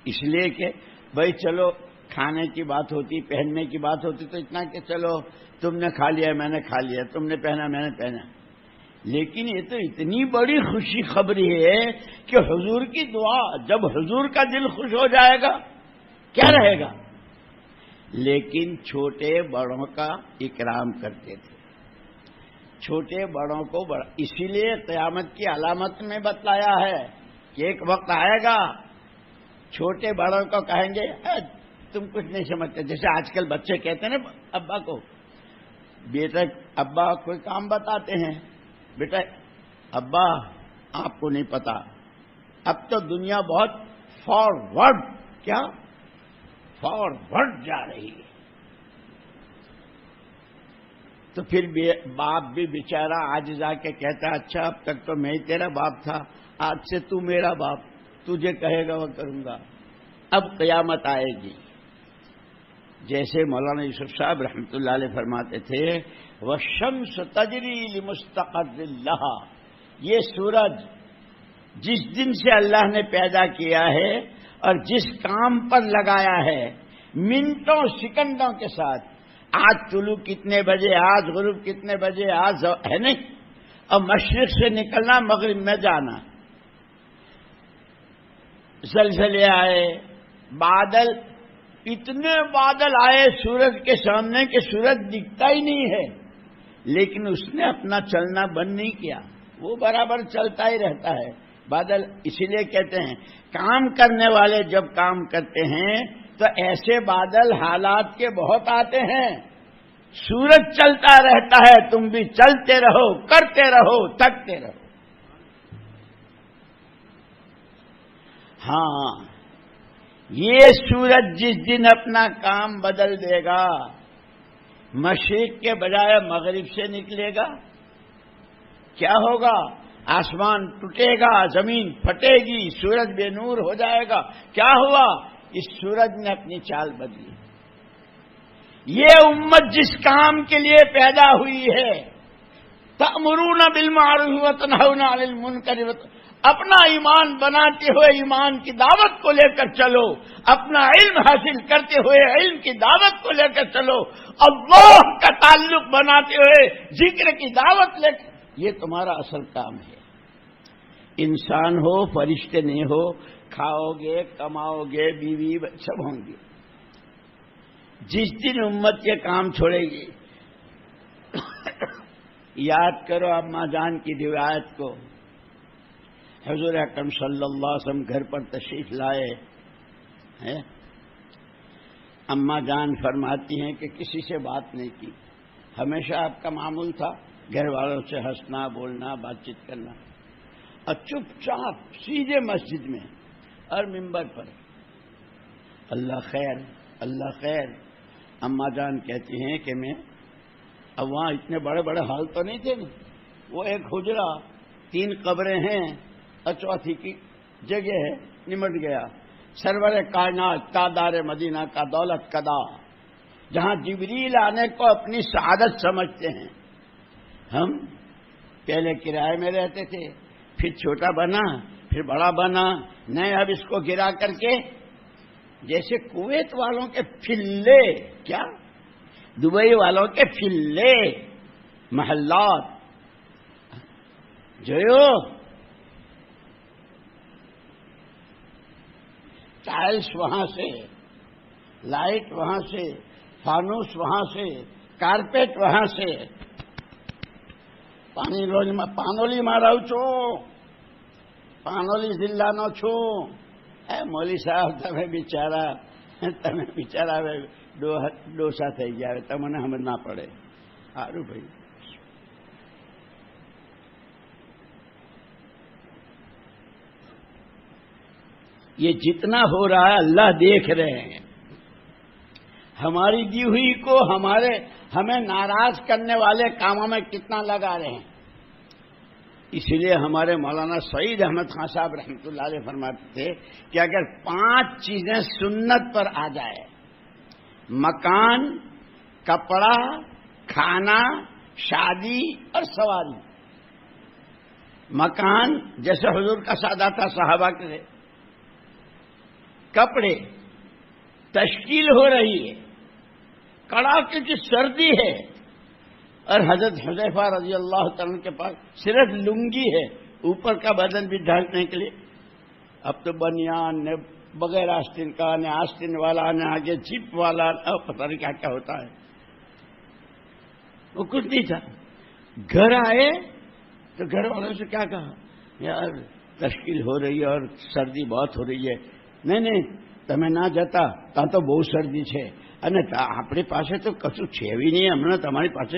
اس لیے کہ بھائی چلو کھانے کی بات ہوتی، پہننے کی بات ہوتی تو اتنا کہ چلو تم نے کھا لیا میں نے کھا لیا، تم نے پہنا میں نے پہنا. لیکن یہ تو اتنی بڑی خوشی خبری ہے کہ حضور کی دعا، جب حضور کا دل خوش ہو جائے گا کیا رہے گا. لیکن چھوٹے بڑوں کا اکرام کرتے تھے، چھوٹے بڑوں کو بڑا، اسی لیے قیامت کی علامت میں بتلایا ہے کہ ایک وقت آئے گا چھوٹے بڑوں کو کہیں گے تم کچھ نہیں سمجھتے. جیسے آج کل بچے کہتے ہیں نا ابا کو، بیٹا ابا کوئی کام بتاتے ہیں، بیٹا ابا آپ کو نہیں پتا اب تو دنیا بہت فارورڈ، کیا فارورڈ جا رہی ہے. تو پھر باپ بھی بیچارہ آج جا کے کہتا اچھا اب تک تو میں ہی تیرا باپ تھا، آج سے تو میرا باپ، تجھے کہے گا وہ کروں گا. اب قیامت آئے گی. جیسے مولانا یوسف صاحب رحمۃ اللہ علیہ فرماتے تھے وَالشَّمْسُ تَجْرِي لِمُسْتَقَرٍّ لَهَا، یہ سورج جس دن سے اللہ نے پیدا کیا ہے اور جس کام پر لگایا ہے منٹوں سیکنڈوں کے ساتھ، آج طلوع کتنے بجے، آج غروب کتنے بجے، آج ہے نہیں، اور مشرق سے نکلنا مغرب میں جانا، زلزلے آئے، بادل، اتنے بادل آئے سورج کے سامنے کہ سورج دکھتا ہی نہیں ہے، لیکن اس نے اپنا چلنا بند نہیں کیا، وہ برابر چلتا ہی رہتا ہے. بادل اسی لیے کہتے ہیں کام کرنے والے جب کام کرتے ہیں تو ایسے بادل حالات کے بہت آتے ہیں. سورج چلتا رہتا ہے، تم بھی چلتے رہو، کرتے رہو، تھکتے رہو. ہاں یہ سورج جس دن اپنا کام بدل دے گا، مشرق کے بجائے مغرب سے نکلے گا، کیا ہوگا؟ آسمان ٹوٹے گا، زمین پھٹے گی، سورج بے نور ہو جائے گا. کیا ہوا؟ اس سورج نے اپنی چال بدلی. یہ امت جس کام کے لیے پیدا ہوئی ہے، تأمرون بالمعروف وتنہون عن المنکر، اپنا ایمان بناتے ہوئے ایمان کی دعوت کو لے کر چلو، اپنا علم حاصل کرتے ہوئے علم کی دعوت کو لے کر چلو، اللہ کا تعلق بناتے ہوئے ذکر کی دعوت لے کر، یہ تمہارا اصل کام ہے. انسان ہو، فرشتے نہیں ہو، کھاؤ گے، کماؤ گے، بیوی سب ہوں گے. جس دن امت یہ کام چھوڑے گی، یاد کرو اماں جان کی روایت کو. حضور اکرم صلی اللہ علیہ وسلم گھر پر تشریف لائے ہیں، اماں جان فرماتی ہیں کہ کسی سے بات نہیں کی، ہمیشہ آپ کا معمول تھا گھر والوں سے ہنسنا، بولنا، بات چیت کرنا، اور چپ چاپ سیدھے مسجد میں اور ممبر پر اللہ خیر اللہ خیر. اماں جان کہتی ہیں کہ میں، اب وہاں اتنے بڑے بڑے ہال تو نہیں تھے نا، وہ ایک حجرہ، 3 قبریں ہیں اور چوتھی کی جگہ ہے، نمٹ گیا. سرور کائنات تاجدار مدینہ کا دولت کدا، جہاں جبریل آنے کو اپنی سعادت سمجھتے ہیں. ہم پہلے کرائے میں رہتے تھے، پھر چھوٹا بنا، پھر بڑا بنا، نہیں اب اس کو گرا کر کے جیسے کویت والوں کے فلے، کیا دبئی والوں کے فلے محلات جو ٹائلس وہاں سے لائٹ وہاں سے، فانوس وہاں سے، کارپیٹ وہاں سے، پانولی مارا پانولی ضلع چھو મોલી સાહેબ તમે બિચારા હવે ડોસા થઈ ગયા, તમને સમજ ના પડે. સારું ભાઈ. یہ جتنا ہو رہا ہے اللہ دیکھ رہے ہیں. ہماری دی ہوئی کو ہمیں ناراض کرنے والے کاموں میں کتنا لگا رہے ہیں. اس لیے ہمارے مولانا سعید احمد خان صاحب رحمۃ اللہ علیہ فرماتے تھے کہ اگر 5 چیزیں سنت پر آ جائے، مکان، کپڑا، کھانا، شادی اور سواری. مکان جیسے حضور کا سادہ تھا، صحابہ کے، کپڑے، تشکیل ہو رہی ہے، کڑاکے کی سردی ہے، اور حضرت حذیفہ رضی اللہ تعالیٰ کے پاس صرف لنگی ہے اوپر کا بدن بھی ڈھانکنے کے لیے. اب تو بنیان نے بغیر آستین کا، نہ آستین والا، نہ آگے جپ والا، پتہ نہیں کیا کیا ہوتا ہے. وہ کچھ نہیں تھا. گھر آئے تو گھر والوں سے کیا کہا، یار تشکیل ہو رہی ہے اور سردی بہت ہو رہی ہے. نہیں તમે ના જતા, ત્યાં તો બહુ શરદી છે, અને આપણી પાસે તો કશું છે બી નહીં. હમણાં તમારી પાસે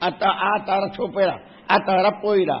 આ તારા છોપરા, આ તારા પોયરા,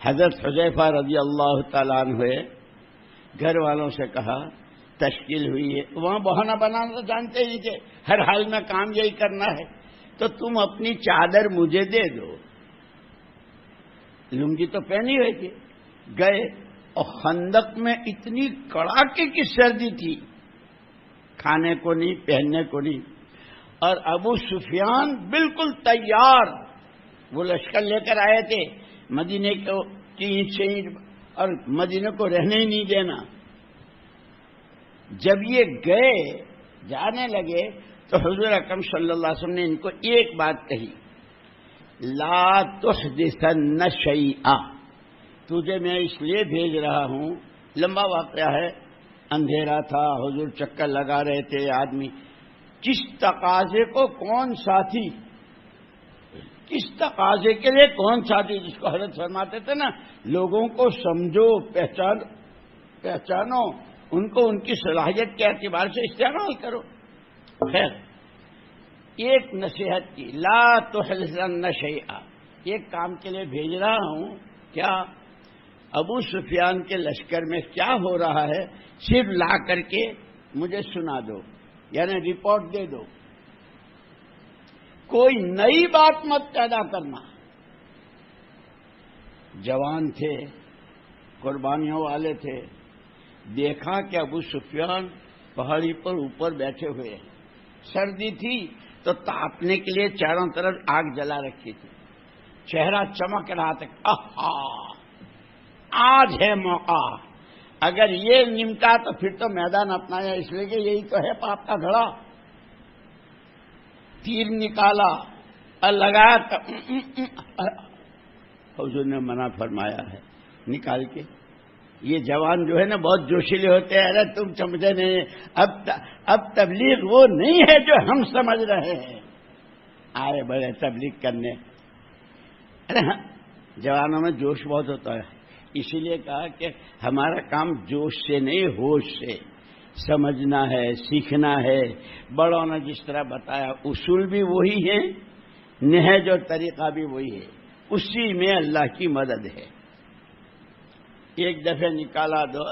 حضرت حذیفہ رضی اللہ تعالیٰ عنہ گھر والوں سے کہا تشکیل ہوئی ہے. وہاں بہانہ بنانا تو جانتے ہی تھے، ہر حال میں کام یہی کرنا ہے. تو تم اپنی چادر مجھے دے دو. لنگی تو پہنی ہوئی تھی. گئے اور خندق میں اتنی کڑاکے کی سردی تھی، کھانے کو نہیں، پہننے کو نہیں. اور ابو سفیان بالکل تیار، وہ لشکر لے کر آئے تھے مدینے کو کی اینٹ سے اینٹ، اور مدینے کو رہنے ہی نہیں دینا. جب یہ گئے جانے لگے تو حضور اکرم صلی اللہ علیہ وسلم نے ان کو ایک بات کہی، لا تحدثن شیئا. تجھے میں اس لیے بھیج رہا ہوں، لمبا واقعہ ہے، اندھیرا تھا، حضور چکر لگا رہے تھے. آدمی کس تقاضے کو کون ساتھی، کس تقاضے کے لیے کون ساتھی، جس کو حضرت فرماتے تھے نا، لوگوں کو سمجھو، پہچانو، ان کو ان کی صلاحیت کے اعتبار سے استعمال کرو. خیر، ایک نصیحت کی، لا تحدثن شیئا. ایک کام کے لیے بھیج رہا ہوں. کیا؟ ابو سفیان کے لشکر میں کیا ہو رہا ہے صرف لا کر کے مجھے سنا دو، یعنی رپورٹ دے دو. کوئی نئی بات مت پیدا کرنا. جوان تھے، قربانیوں والے تھے. دیکھا کہ ابو سفیان پہاڑی پر اوپر بیٹھے ہوئے ہیں. سردی تھی تو تاپنے کے لیے چاروں طرف آگ جلا رکھی تھی. چہرہ چمک رہا تھا. آج ہے موقع. اگر یہ نمٹا تو پھر تو میدان اپنایا، اس لیے کہ یہی تو ہے پاپ کا گھڑا. تیر نکالا اور لگایا. حضور نے منع فرمایا ہے نکال کے. یہ جوان جو ہے نا بہت جوشیلے ہوتے ہیں. ارے تم سمجھے نہیں، اب تبلیغ وہ نہیں ہے جو ہم سمجھ رہے ہیں. آئے بڑے تبلیغ کرنے. ارے ہاں، جوانوں میں جوش بہت ہوتا ہے. اسی لیے کہا کہ ہمارا کام جوش سے نہیں، ہوش سے. سمجھنا ہے، سیکھنا ہے. بڑوں نے جس طرح بتایا اصول بھی وہی ہے، نہج اور طریقہ بھی وہی ہے. اسی میں اللہ کی مدد ہے. ایک دفعہ نکالا دو،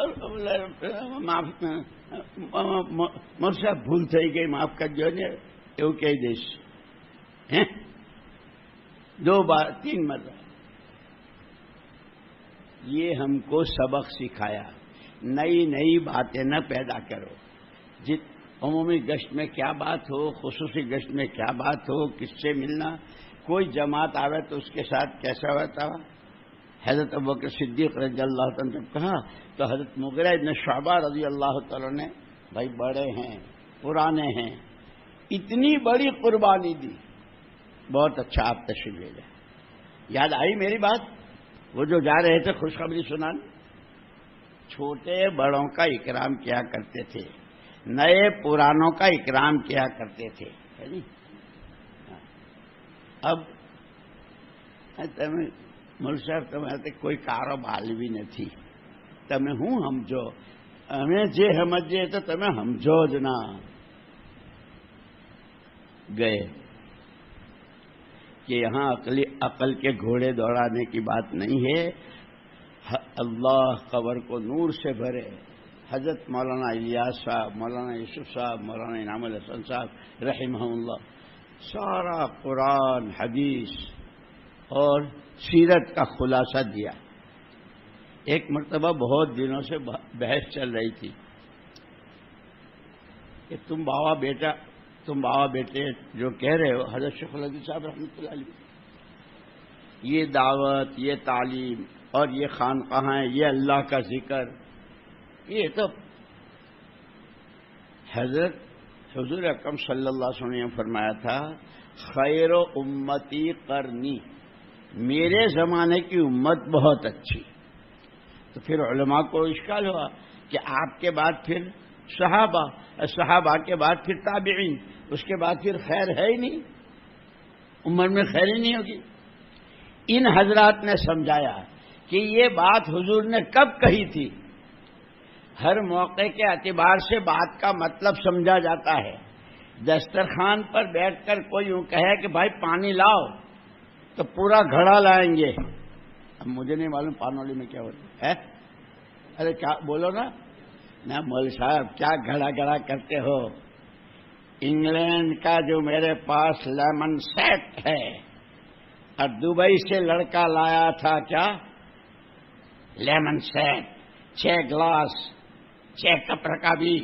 مجھ سے بھول تھی گئی، معاف کر جو એવું કહી દઈશ. 2 بار 3 مرتبہ. یہ ہم کو سبق سکھایا، نئی باتیں نہ پیدا کرو. عمومی گشت میں کیا بات ہو، خصوصی گشت میں کیا بات ہو، کس سے ملنا. کوئی جماعت آوے تو اس کے ساتھ کیسا ہوتا حضرت ابوبکر صدیق رضی اللہ تعالیٰ نے جب کہا تو حضرت مغیرہ ابن شعبہ رضی اللہ تعالیٰ نے، بھائی بڑے ہیں، پرانے ہیں، اتنی بڑی قربانی دی، بہت اچھا، آپ تشریف لے جائیں۔ یاد آئی میری بات؟ وہ جو جا رہے تھے خوشخبری سنانے، چھوٹے بڑوں کا اکرام کیا کرتے تھے، نئے پرانوں کا اکرام کیا کرتے تھے۔ اب تمہیں مول صاحب تمہیں کوئی کاروبار بھی نہیں، تمہیں ہوں ہمجو، ہمیں جے سمجھے تو تمہیں ہمجو જ نہ گئے کہ یہاں عقل کے گھوڑے دوڑانے کی بات نہیں ہے۔ اللہ قبر کو نور سے بھرے۔ حضرت مولانا الیاس صاحب، مولانا یوسف صاحب، مولانا انعام الحسن صاحب رحمہ اللہ، سارا قرآن، حدیث اور سیرت کا خلاصہ دیا۔ ایک مرتبہ بہت دنوں سے بحث چل رہی تھی کہ تم بابا بیٹے جو کہہ رہے ہو، حضرت شیخ الحدیث صاحب رحمۃ اللہ علیہ، یہ دعوت، یہ تعلیم اور یہ خانقاہیں، یہ اللہ کا ذکر، یہ تو حضور اکرم صلی اللہ علیہ وسلم نے فرمایا تھا، خیر و امتی قرنی، میرے زمانے کی امت بہت اچھی۔ تو پھر علماء کو اشکال ہوا کہ آپ کے بعد پھر صحابہ کے بعد پھر تابعین، اس کے بعد پھر خیر ہے ہی نہیں، امت میں خیر ہی نہیں ہوگی۔ ان حضرات نے سمجھایا کہ یہ بات حضور نے کب کہی تھی۔ ہر موقع کے اعتبار سے بات کا مطلب سمجھا جاتا ہے۔ دسترخوان پر بیٹھ کر کوئی یوں کہے کہ بھائی پانی لاؤ تو پورا گھڑا لائیں گے۔ اب مجھے نہیں معلوم پانولی میں کیا ہوتا ہے، ارے کیا بولو نا مول صاحب، کیا گھڑا گھڑا کرتے ہو؟ انگلینڈ کا جو میرے پاس لیمن سیٹ ہے اور دبئی سے لڑکا لایا تھا کیا لیمن سیٹ، 6 گلاس 6 کپ رکھا بھی،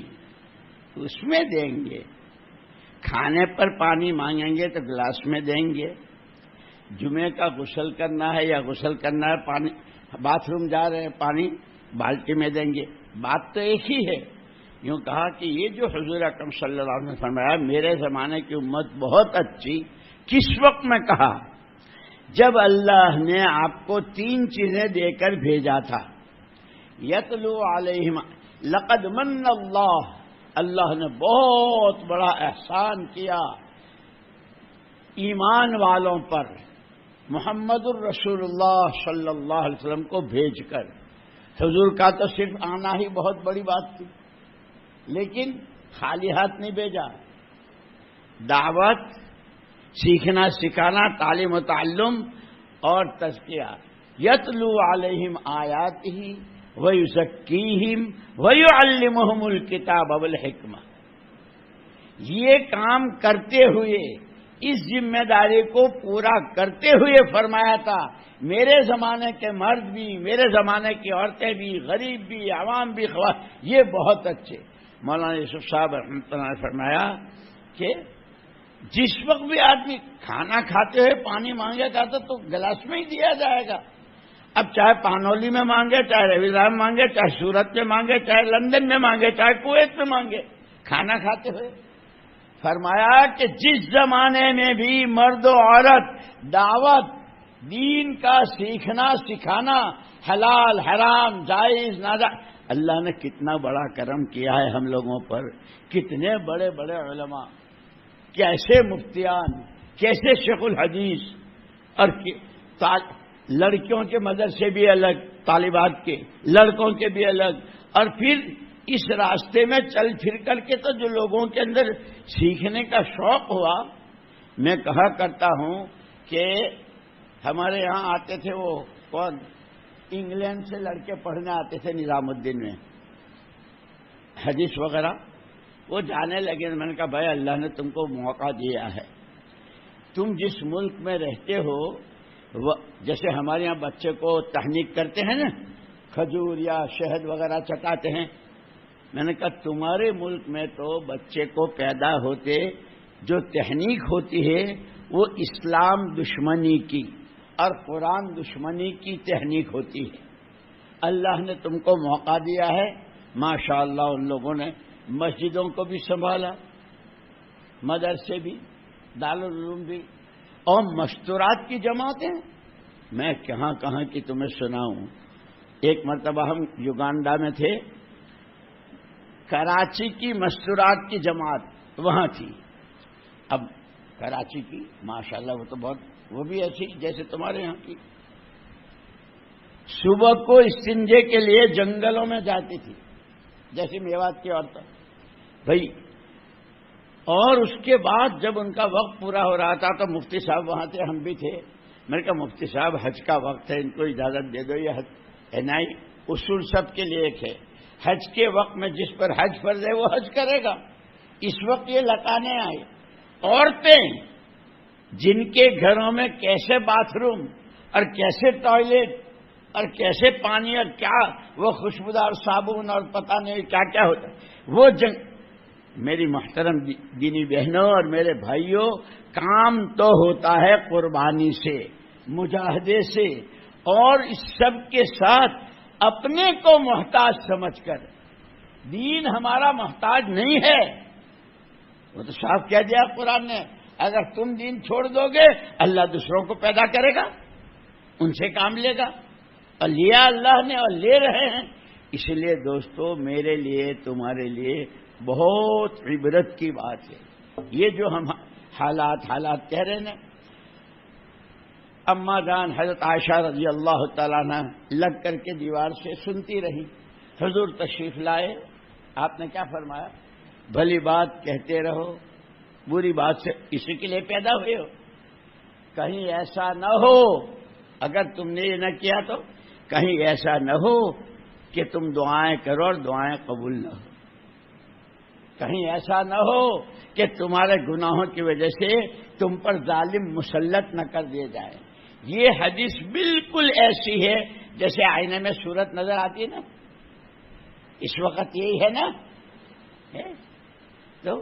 اس میں دیں گے۔ کھانے پر پانی مانگیں گے تو گلاس میں دیں گے۔ جمعے کا غسل کرنا ہے یا غسل کرنا ہے، پانی باتھ روم جا رہے ہیں، پانی بالٹی میں دیں گے۔ بات تو ایک ہی ہے۔ یوں کہا کہ یہ جو حضور اکرم صلی اللہ علیہ وسلم نے فرمایا میرے زمانے کی امت بہت اچھی، کس وقت میں کہا؟ جب اللہ نے آپ کو 3 چیزیں دے کر بھیجا تھا۔ یتلو علیہم، لقد من اللہ نے بہت بڑا احسان کیا ایمان والوں پر محمد الرسول اللہ صلی اللہ علیہ وسلم کو بھیج کر۔ حضور کا تو صرف آنا ہی بہت بڑی بات تھی، لیکن خالی ہاتھ نہیں بھیجا۔ دعوت، سیکھنا سکھانا، تعلیم و تعلم اور تزکیہ۔ یتلو علیہم آیاتہ ویزکیہم ویعلمہم الکتاب والحکمہ۔ یہ کام کرتے ہوئے، اس ذمہ داری کو پورا کرتے ہوئے فرمایا تھا میرے زمانے کے مرد بھی، میرے زمانے کی عورتیں بھی، غریب بھی، عوام بھی، یہ بہت اچھے۔ مولانا یوسف صاحب رحمۃ اللہ نے فرمایا کہ جس وقت بھی آدمی کھانا کھاتے ہوئے پانی مانگے گا تو گلاس میں ہی دیا جائے گا۔ اب چاہے پانولی میں مانگے، چاہے رویدار میں مانگے، چاہے سورت میں مانگے، چاہے لندن میں مانگے، چاہے کویت میں مانگے، کھانا کھاتے ہوئے فرمایا کہ جس زمانے میں بھی مرد و عورت دعوت دین کا سیکھنا سکھانا، حلال حرام جائز ناجائز، اللہ نے کتنا بڑا کرم کیا ہے ہم لوگوں پر، کتنے بڑے بڑے علماء، کیسے مفتیان، کیسے شیخ الحدیث، اور لڑکیوں کے مدرسے بھی الگ، طالبات کے، لڑکوں کے بھی الگ، اور پھر اس راستے میں چل پھر کر کے تو جو لوگوں کے اندر سیکھنے کا شوق ہوا۔ میں کہا کرتا ہوں کہ ہمارے یہاں آتے تھے وہ کون، انگلینڈ سے لڑکے پڑھنے آتے تھے نظام الدین میں حدیث وغیرہ، وہ جانے لگے۔ میں نے کہا بھائی اللہ نے تم کو موقع دیا ہے، تم جس ملک میں رہتے ہو، جیسے ہمارے یہاں بچے کو تحنیک کرتے ہیں نا، کھجور یا شہد وغیرہ چٹاتے ہیں، میں نے کہا تمہارے ملک میں تو بچے کو پیدا ہوتے جو تحنیک ہوتی ہے وہ اسلام دشمنی کی اور قرآن دشمنی کی تحریک ہوتی ہے. اللہ نے تم کو موقع دیا ہے، ماشاءاللہ ان لوگوں نے مسجدوں کو بھی سنبھالا، مدرسے بھی، دارالعلوم بھی، اور مستورات کی جماعتیں. میں کہاں کہاں کی تمہیں سناؤں. ایک مرتبہ ہم یوگانڈا میں تھے، کراچی کی مستورات کی جماعت وہاں تھی. اب کراچی کی ماشاءاللہ وہ تو بہت، وہ بھی ایسی جیسے تمہارے یہاں کی. صبح کو استنجے کے لیے جنگلوں میں جاتی تھی جیسے میوات کی عورتیں بھائی. اور اس کے بعد جب ان کا وقت پورا ہو رہا تھا تو مفتی صاحب وہاں تھے، ہم بھی تھے. میں نے کہا مفتی صاحب حج کا وقت ہے، ان کو اجازت دے دو. یہ نہیں، اصول سب کے لیے ایک ہے. حج کے وقت میں جس پر حج فرض ہے وہ حج کرے گا. اس وقت یہ لٹانے آئے عورتیں جن کے گھروں میں کیسے باتھ روم اور کیسے ٹوائلٹ اور کیسے پانی اور کیا وہ خوشبودار صابن اور پتہ نہیں کیا کیا ہوتا ہے. وہ میری محترم دینی بہنوں اور میرے بھائیوں، کام تو ہوتا ہے قربانی سے، مجاہدے سے، اور اس سب کے ساتھ اپنے کو محتاج سمجھ کر. دین ہمارا محتاج نہیں ہے، وہ تو صاف کہہ دیا قرآن نے. اگر تم دین چھوڑ دو گے اللہ دوسروں کو پیدا کرے گا، ان سے کام لے گا. اور لیا اللہ نے اور لے رہے ہیں. اس لیے دوستو میرے لیے تمہارے لیے بہت عبرت کی بات ہے یہ جو ہم حالات کہہ رہے ہیں. اما جان حضرت عائشہ رضی اللہ تعالیٰ عنہ لگ کر کے دیوار سے سنتی رہی. حضور تشریف لائے، آپ نے کیا فرمایا؟ بھلی بات کہتے رہو، بری بات سے اسی کے لیے پیدا ہوئے ہو. کہیں ایسا نہ ہو، اگر تم نے یہ نہ کیا تو کہیں ایسا نہ ہو کہ تم دعائیں کرو اور دعائیں قبول نہ ہو. کہیں ایسا نہ ہو کہ تمہارے گناہوں کی وجہ سے تم پر ظالم مسلط نہ کر دیے جائے. یہ حدیث بالکل ایسی ہے جیسے آئینے میں صورت نظر آتی ہے نا. اس وقت یہی ہے نا. تو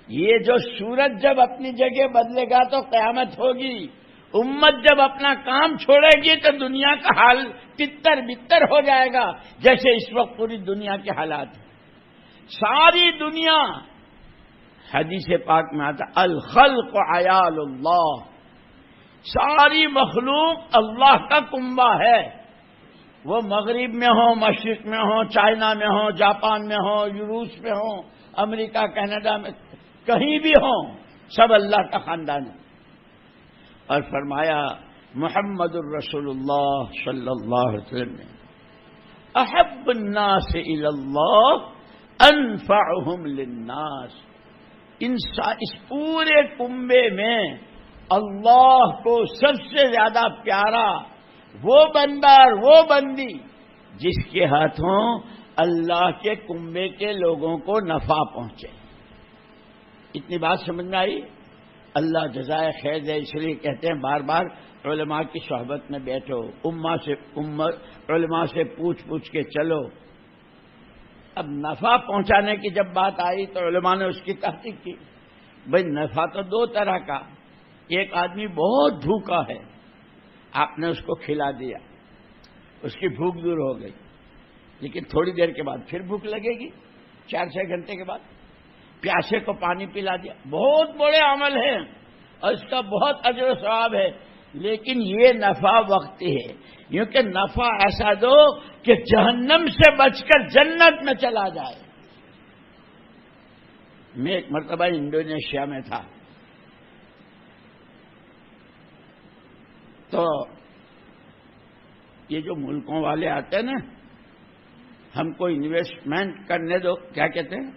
یہ جو صورت جب اپنی جگہ بدلے گا تو قیامت ہوگی. امت جب اپنا کام چھوڑے گی تو دنیا کا حال تتر بتر ہو جائے گا جیسے اس وقت پوری دنیا کے حالات ہیں. ساری دنیا، حدیث پاک میں آتا الخلق عیال اللہ، ساری مخلوق اللہ کا کنبہ ہے. وہ مغرب میں ہو، مشرق میں ہو، چائنا میں ہو، جاپان میں ہو، روس میں ہو، امریکہ کینیڈا میں، کہیں بھی ہوں، سب اللہ کا خاندان ہے. اور فرمایا محمد الرسول اللہ صلی اللہ علیہ وسلم نے احب الناس الی اللہ انفعهم للناس. اس پورے کنبے میں اللہ کو سب سے زیادہ پیارا وہ بندہ اور وہ بندی جس کے ہاتھوں اللہ کے کنبے کے لوگوں کو نفع پہنچے. اتنی بات سمجھ میں آئی؟ اللہ جزائے خیر دے. اس لیے کہتے ہیں بار بار علماء کی صحبت میں بیٹھو، علماء سے پوچھ کے چلو. اب نفع پہنچانے کی جب بات آئی تو علماء نے اس کی تحقیق کی. بھائی نفع تو دو طرح کا. ایک آدمی بہت بھوکا ہے، آپ نے اس کو کھلا دیا، اس کی بھوک دور ہو گئی، لیکن تھوڑی دیر کے بعد پھر بھوک لگے گی، 4-6 گھنٹے کے بعد. پیاسے کو پانی پلا دیا، بہت بڑے عمل ہیں اور اس کا بہت اجر و ثواب ہے. لیکن یہ نفع وقتی ہے، کیونکہ نفع ایسا دو کہ جہنم سے بچ کر جنت میں چلا جائے. میں ایک مرتبہ انڈونیشیا میں تھا تو یہ جو ملکوں والے آتے ہیں نا، ہم کو انویسٹمنٹ کرنے دو، کیا کہتے ہیں؟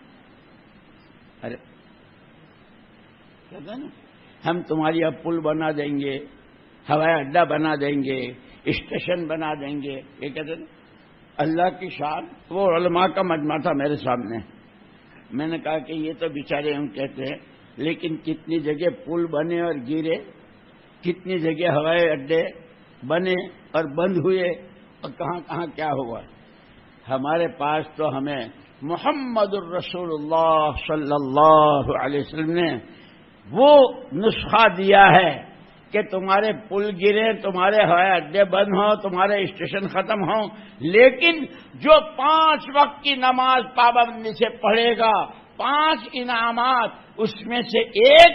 ارے کہتے ہیں نا ہم تمہاری اب پل بنا دیں گے، ہوائی اڈا بنا دیں گے، اسٹیشن بنا دیں گے. یہ کہتے ہیں اللہ کی شان. وہ علماء کا مجمع تھا میرے سامنے. میں نے کہا کہ یہ تو بیچارے ہم کہتے ہیں، لیکن کتنی جگہ پل بنے اور گرے، کتنی جگہ ہوائی اڈے بنے اور بند ہوئے، اور کہاں کہاں کیا ہوا. ہمارے پاس تو ہمیں محمد الرسول اللہ صلی اللہ علیہ وسلم نے وہ نسخہ دیا ہے کہ تمہارے پل گرے، تمہارے ہوائی اڈے بند ہوں، تمہارے اسٹیشن ختم ہوں، لیکن جو 5 وقت کی نماز پابندی سے پڑھے گا 5 انعامات، اس میں سے ایک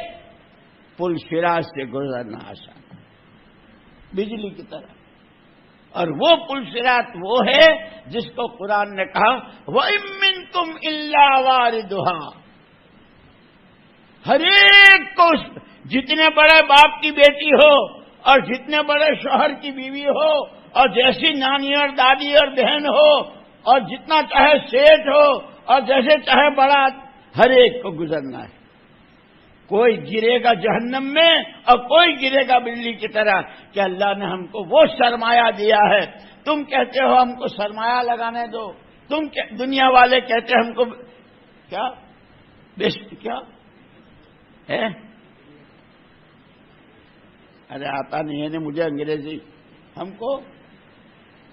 پل صراط سے گزرنا آسان ہے، بجلی کی طرح۔ اور وہ پل صراط وہ ہے جس کو قرآن نے کہا وَإِن مِّنكُمْ إِلَّا وَارِدُهَا، ہر ایک کو، جتنے بڑے باپ کی بیٹی ہو اور جتنے بڑے شوہر کی بیوی ہو اور جیسی نانی اور دادی اور بہن ہو اور جتنا چاہے سیٹ ہو اور جیسے چاہے بڑا، ہر ایک کو گزرنا ہے۔ کوئی گرے گا جہنم میں اور کوئی گرے گا بجلی کی طرح، کہ اللہ نے ہم کو وہ سرمایہ دیا ہے۔ تم کہتے ہو ہم کو سرمایہ لگانے دو، تم دنیا والے کہتے ہم کو کیا کیا ہے؟ ارے آتا نہیں ہے نا مجھے انگریزی، ہم کو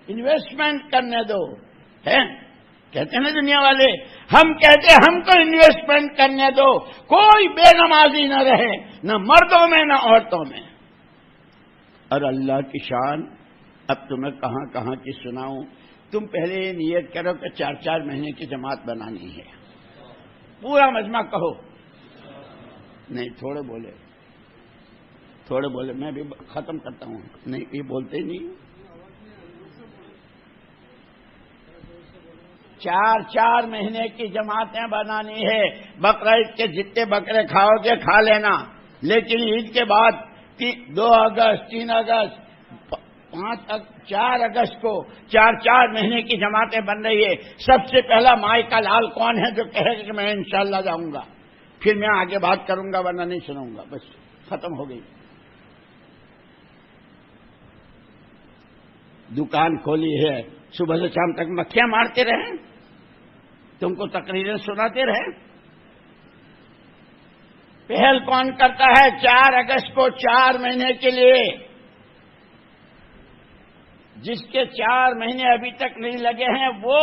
انویسٹمنٹ کرنے دو ہے، کہتے ہیں نا دنیا والے، ہم کہتے ہم کو انویسٹمنٹ کرنے دو، کوئی بے نمازی نہ رہے، نہ مردوں میں نہ عورتوں میں۔ اور اللہ کی شان اب تمہیں کہاں کہاں کی سناؤں۔ تم پہلے یہ نیت کرو کہ 4 مہینے کی جماعت بنانی ہے، پورا مجمع کہو، نہیں تھوڑے بولے، میں بھی ختم کرتا ہوں، نہیں یہ بولتے ہی نہیں۔ 4 مہینے کی جماعتیں بنانی ہے۔ بقرعید کے جتنے بکرے کھاؤ گے کھا لینا، لیکن عید کے بعد 2 اگست 3 اگست 4 اگست کو 4 مہینے کی جماعتیں بن رہی ہے۔ سب سے پہلا مائی کا لال کون ہے جو کہے گا کہ میں انشاءاللہ جاؤں گا؟ پھر میں آگے بات کروں گا ورنہ نہیں سنوں گا، بس ختم ہو گئی۔ دکان کھولی ہے، صبح سے شام تک مکھیاں مارتے رہیں، تم کو تقریریں سناتے رہیں۔ پہل کون کرتا ہے 4 اگست کو 4 مہینے کے لیے؟ جس کے 4 مہینے ابھی تک نہیں لگے ہیں وہ،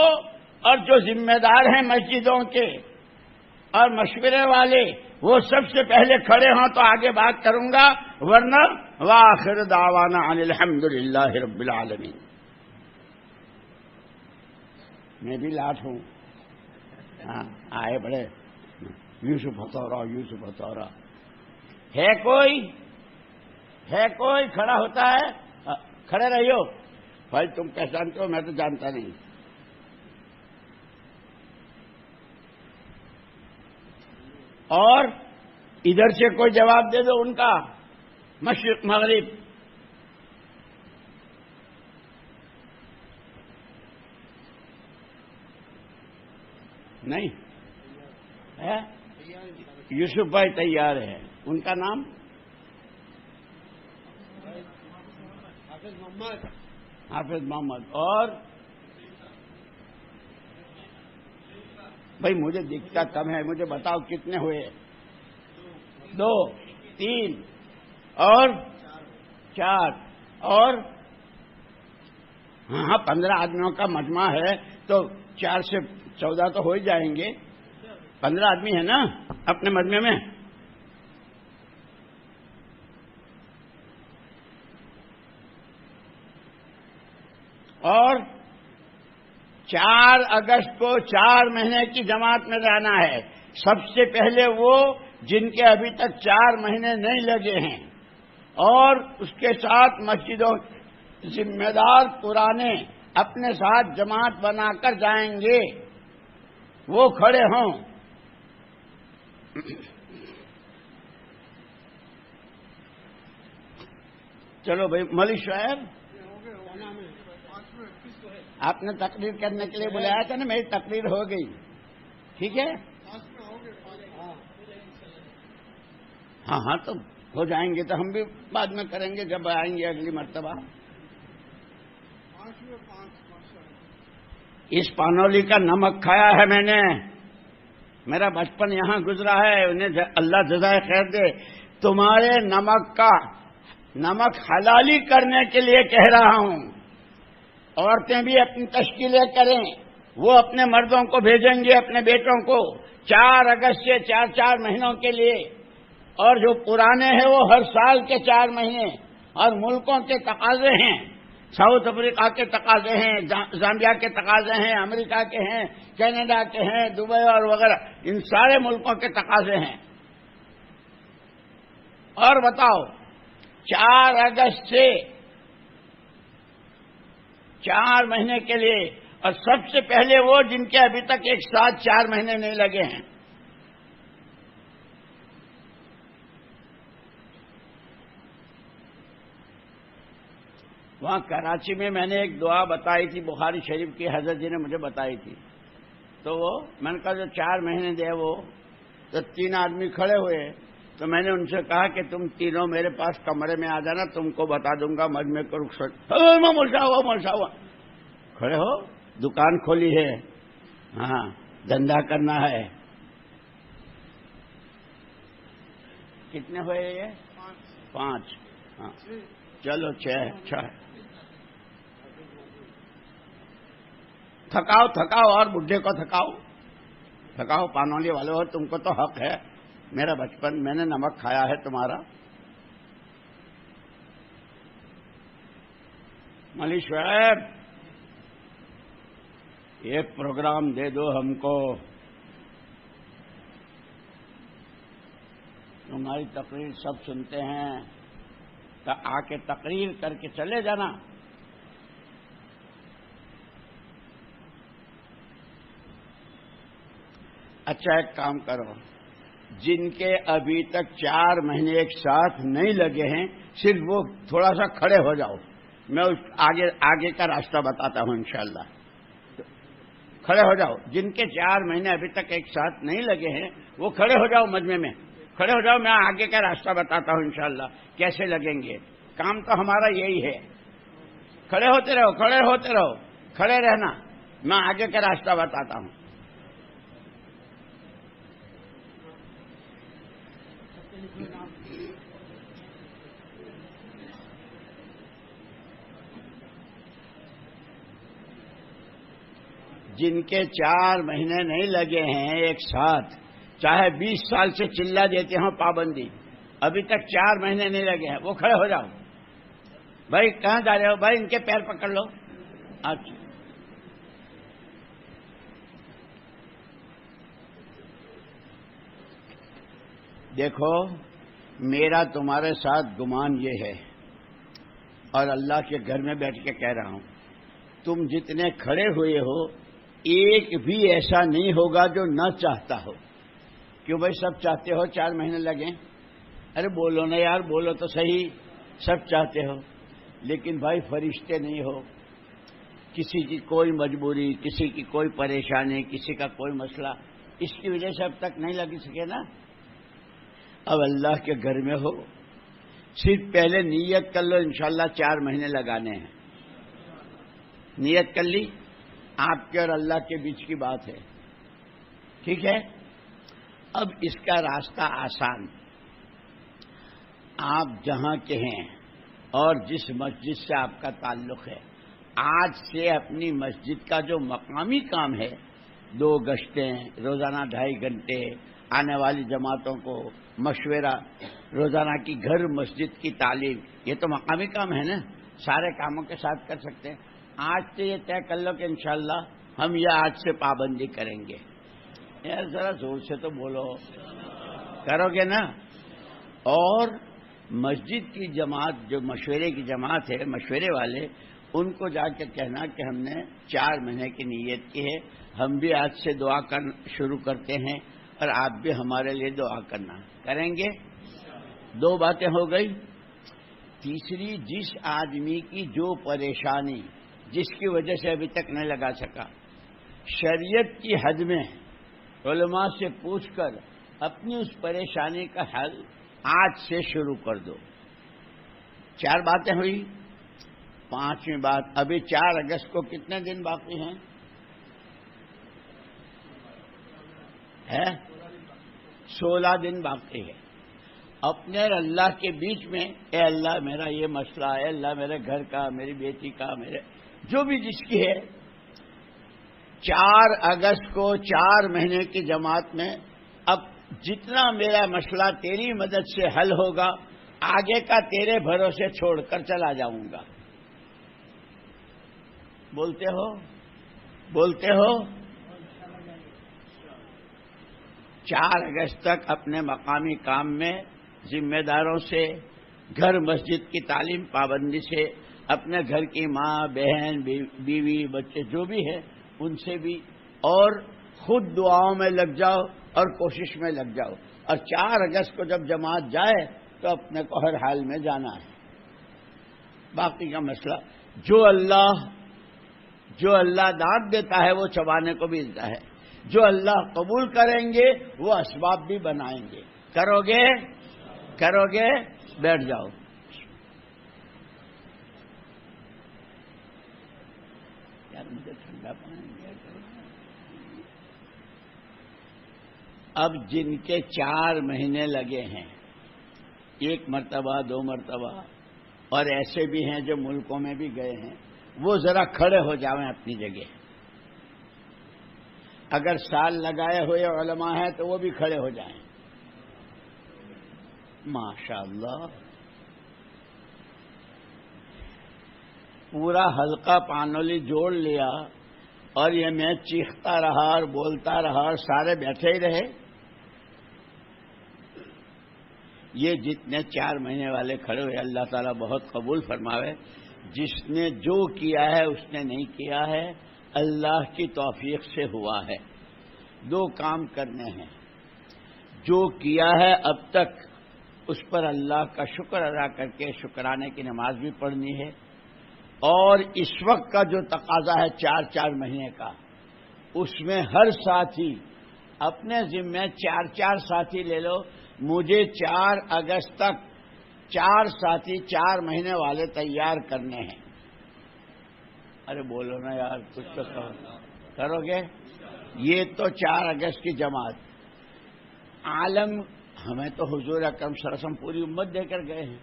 اور جو ذمہ دار ہیں مسجدوں کے اور مشورے والے، وہ سب سے پہلے کھڑے ہوں تو آگے بات کروں گا، ورنہ وآخر دعوانا ان الحمدللہ رب العالمین۔ میں بھی لاٹ ہوں، ہاں آئے بڑے یوسف ہتھورا ہے کوئی کھڑا ہوتا ہے؟ کھڑے رہیو بھائی، تم پہچانتے ہو میں تو جانتا نہیں۔ اور ادھر سے کوئی جواب دے دو ان کا، مشرق مغرب۔ نہیں ہے؟ یوسف بھائی تیار ہے، ان کا نام حافظ محمد۔ اور بھائی مجھے دکھتا کم ہے، مجھے بتاؤ کتنے ہوئے؟ 2 3 اور 4 اور ہاں 15 آدمیوں کا مجمع ہے تو 4 سے 14 تو ہو ہی جائیں گے۔ 15 آدمی ہے نا اپنے مجمع میں؟ اور 4 اگست کو 4 مہینے کی جماعت میں جانا ہے۔ سب سے پہلے وہ جن کے ابھی تک 4 مہینے نہیں لگے ہیں، اور اس کے ساتھ مسجدوں ذمہ دار پرانے اپنے ساتھ جماعت بنا کر جائیں گے، وہ کھڑے ہوں۔ چلو بھائی مولوی شعیب، آپ نے تقریر کرنے کے لیے بلایا تھا نا، میری تقریر ہو گئی، ٹھیک ہے؟ ہاں تو ہو جائیں گے تو ہم بھی بعد میں کریں گے جب آئیں گے اگلی مرتبہ۔ اس پانولی کا نمک کھایا ہے میں نے، میرا بچپن یہاں گزرا ہے، انہیں اللہ جزائے خیر دے۔ تمہارے نمک حلالی کرنے کے لیے کہہ رہا ہوں۔ عورتیں بھی اپنی تشکیلیں کریں، وہ اپنے مردوں کو بھیجیں گے، اپنے بیٹوں کو 4 اگست سے 4 مہینوں کے لیے اور جو پرانے ہیں وہ ہر سال کے 4 مہینے، اور ملکوں کے تقاضے ہیں، ساؤتھ افریقہ کے تقاضے ہیں، زامبیا کے تقاضے ہیں، امریکہ کے ہیں، کینیڈا کے ہیں، دبئی اور وغیرہ، ان سارے ملکوں کے تقاضے ہیں۔ اور بتاؤ 4 اگست سے 4 مہینے کے لیے، اور سب سے پہلے وہ جن کے ابھی تک ایک ساتھ 4 مہینے نہیں لگے ہیں۔ وہاں کراچی میں نے ایک دعا بتائی تھی بخاری شریف کی، حضرت جی نے مجھے بتائی تھی، تو وہ میں نے کہا جو 4 مہینے دے وہ، تو 3 آدمی کھڑے ہوئے، تو میں نے ان سے کہا کہ تم تینوں میرے پاس کمرے میں آ جانا، تم کو بتا دوں گا مجمع کو رخصت۔ مولشا ہوا کھڑے ہو، دکان کھولی ہے، ہاں دھندا کرنا ہے۔ کتنے ہوئے یہ؟ 5، ہاں چلو 6۔ تھکاؤ اور بڈھے کو تھکاؤ، پانولی والے ہو، تم کو تو حق ہے، میرا بچپن میں نے نمک کھایا ہے تمہارا۔ مولوی شعیب ایک پروگرام دے دو ہم کو، تمہاری تقریر سب سنتے ہیں، تو آ کے تقریر کر کے چلے جانا۔ اچھا ایک کام کرو، جن کے ابھی تک 4 مہینے ایک ساتھ نہیں لگے ہیں، صرف وہ تھوڑا سا کھڑے ہو جاؤ، میں اس آگے کا راستہ بتاتا ہوں انشاءاللہ۔ کھڑے ہو جاؤ، جن کے 4 مہینے ابھی تک ایک ساتھ نہیں لگے ہیں وہ کھڑے ہو جاؤ، مجمع میں کھڑے ہو جاؤ، میں آگے کا راستہ بتاتا ہوں انشاءاللہ کیسے لگیں گے۔ کام تو ہمارا یہی ہے، کھڑے ہوتے رہو، کھڑے رہنا، میں آگے کا راستہ بتاتا ہوں۔ جن کے 4 مہینے نہیں لگے ہیں ایک ساتھ، چاہے 20 سال سے چلا دیتے ہوں پابندی، ابھی تک 4 مہینے نہیں لگے ہیں، وہ کھڑے ہو جاؤ۔ بھائی کہاں جا رہے ہو؟ بھائی ان کے پیر پکڑ لو۔ اچھا دیکھو، میرا تمہارے ساتھ گمان یہ ہے، اور اللہ کے گھر میں بیٹھ کے کہہ رہا ہوں، تم جتنے کھڑے ہوئے ہو ایک بھی ایسا نہیں ہوگا جو نہ چاہتا ہو۔ کیوں بھائی سب چاہتے ہو 4 مہینے لگیں؟ ارے بولو نا یار، بولو تو صحیح، سب چاہتے ہو، لیکن بھائی فرشتے نہیں ہو، کسی کی کوئی مجبوری، کسی کی کوئی پریشانی، کسی کا کوئی مسئلہ، اس کی وجہ سے اب تک نہیں لگ سکے نا۔ اب اللہ کے گھر میں ہو، صرف پہلے نیت کر لو انشاءاللہ 4 مہینے لگانے ہیں۔ نیت کر لی، آپ کے اور اللہ کے بیچ کی بات ہے، ٹھیک ہے؟ اب اس کا راستہ آسان، آپ جہاں کے ہیں اور جس مسجد سے آپ کا تعلق ہے، آج سے اپنی مسجد کا جو مقامی کام ہے، 2 گشتیں روزانہ 2.5 گھنٹے، آنے والی جماعتوں کو مشورہ، روزانہ کی گھر مسجد کی تعلیم، یہ تو مقامی کام ہے نا، سارے کاموں کے ساتھ کر سکتے ہیں۔ آج سے یہ طے کر لو کہ انشاءاللہ ہم یہ آج سے پابندی کریں گے۔ یار ذرا زور سے تو بولو، کرو گے نا؟ اور مسجد کی جماعت، جو مشورے کی جماعت ہے، مشورے والے، ان کو جا کے کہنا کہ ہم نے 4 مہینے کی نیت کی ہے، ہم بھی آج سے دعا شروع کرتے ہیں، اور آپ بھی ہمارے لیے دعا کریں گے۔ 2 باتیں ہو گئی۔ تیسری، جس آدمی کی جو پریشانی، جس کی وجہ سے ابھی تک نہیں لگا سکا، شریعت کی حد میں علماء سے پوچھ کر اپنی اس پریشانی کا حل آج سے شروع کر دو۔ 4 باتیں ہوئی۔ 5ویں بات، ابھی 4 اگست کو کتنے دن باقی ہیں؟ 16 دن باقی ہے۔ اپنے اور اللہ کے بیچ میں، اے اللہ میرا یہ مسئلہ ہے، اللہ میرے گھر کا، میری بیٹی کا، میرے جو بھی جس کی ہے، 4 اگست کو 4 مہینے کی جماعت میں اب جتنا میرا مسئلہ تیری مدد سے حل ہوگا آگے کا تیرے بھروسے چھوڑ کر چلا جاؤں گا. بولتے ہو 4 اگست تک اپنے مقامی کام میں ذمہ داروں سے، گھر مسجد کی تعلیم پابندی سے، اپنے گھر کی ماں بہن بیوی بچے جو بھی ہے ان سے بھی، اور خود دعاؤں میں لگ جاؤ اور کوشش میں لگ جاؤ. اور 4 اگست کو جب جماعت جائے تو اپنے کو ہر حال میں جانا ہے. باقی کا مسئلہ جو اللہ دانت دیتا ہے وہ چبانے کو بھی دیتا ہے. جو اللہ قبول کریں گے وہ اسباب بھی بنائیں گے. کرو گے بیٹھ جاؤ. یار مجھے ٹھنڈا پانی دیا کرو. اب جن کے 4 مہینے لگے ہیں، 1 مرتبہ 2 مرتبہ، اور ایسے بھی ہیں جو ملکوں میں بھی گئے ہیں، وہ ذرا کھڑے ہو جاویں اپنی جگہ. اگر سال لگائے ہوئے علماء ہیں تو وہ بھی کھڑے ہو جائیں. ماشاءاللہ پورا حلقہ پانولی جوڑ لیا اور یہ میں چیختا رہا اور بولتا رہا اور سارے بیٹھے ہی رہے. یہ جتنے 4 مہینے والے کھڑے ہوئے اللہ تعالیٰ بہت قبول فرماوے. جس نے جو کیا ہے اس نے نہیں کیا ہے، اللہ کی توفیق سے ہوا ہے. 2 کام کرنے ہیں. جو کیا ہے اب تک اس پر اللہ کا شکر ادا کر کے شکرانے کی نماز بھی پڑھنی ہے. اور اس وقت کا جو تقاضا ہے 4 مہینے کا، اس میں ہر ساتھی اپنے ذمہ 4 ساتھی لے لو. مجھے 4 اگست تک 4 ساتھی 4 مہینے والے تیار کرنے ہیں. ارے بولو نا یار، کچھ تو کرو گے. یہ تو 4 اگست کی جماعت. عالم ہمیں تو حضور اکرم صلی اللہ علیہ وسلم پوری امت دے کر گئے ہیں.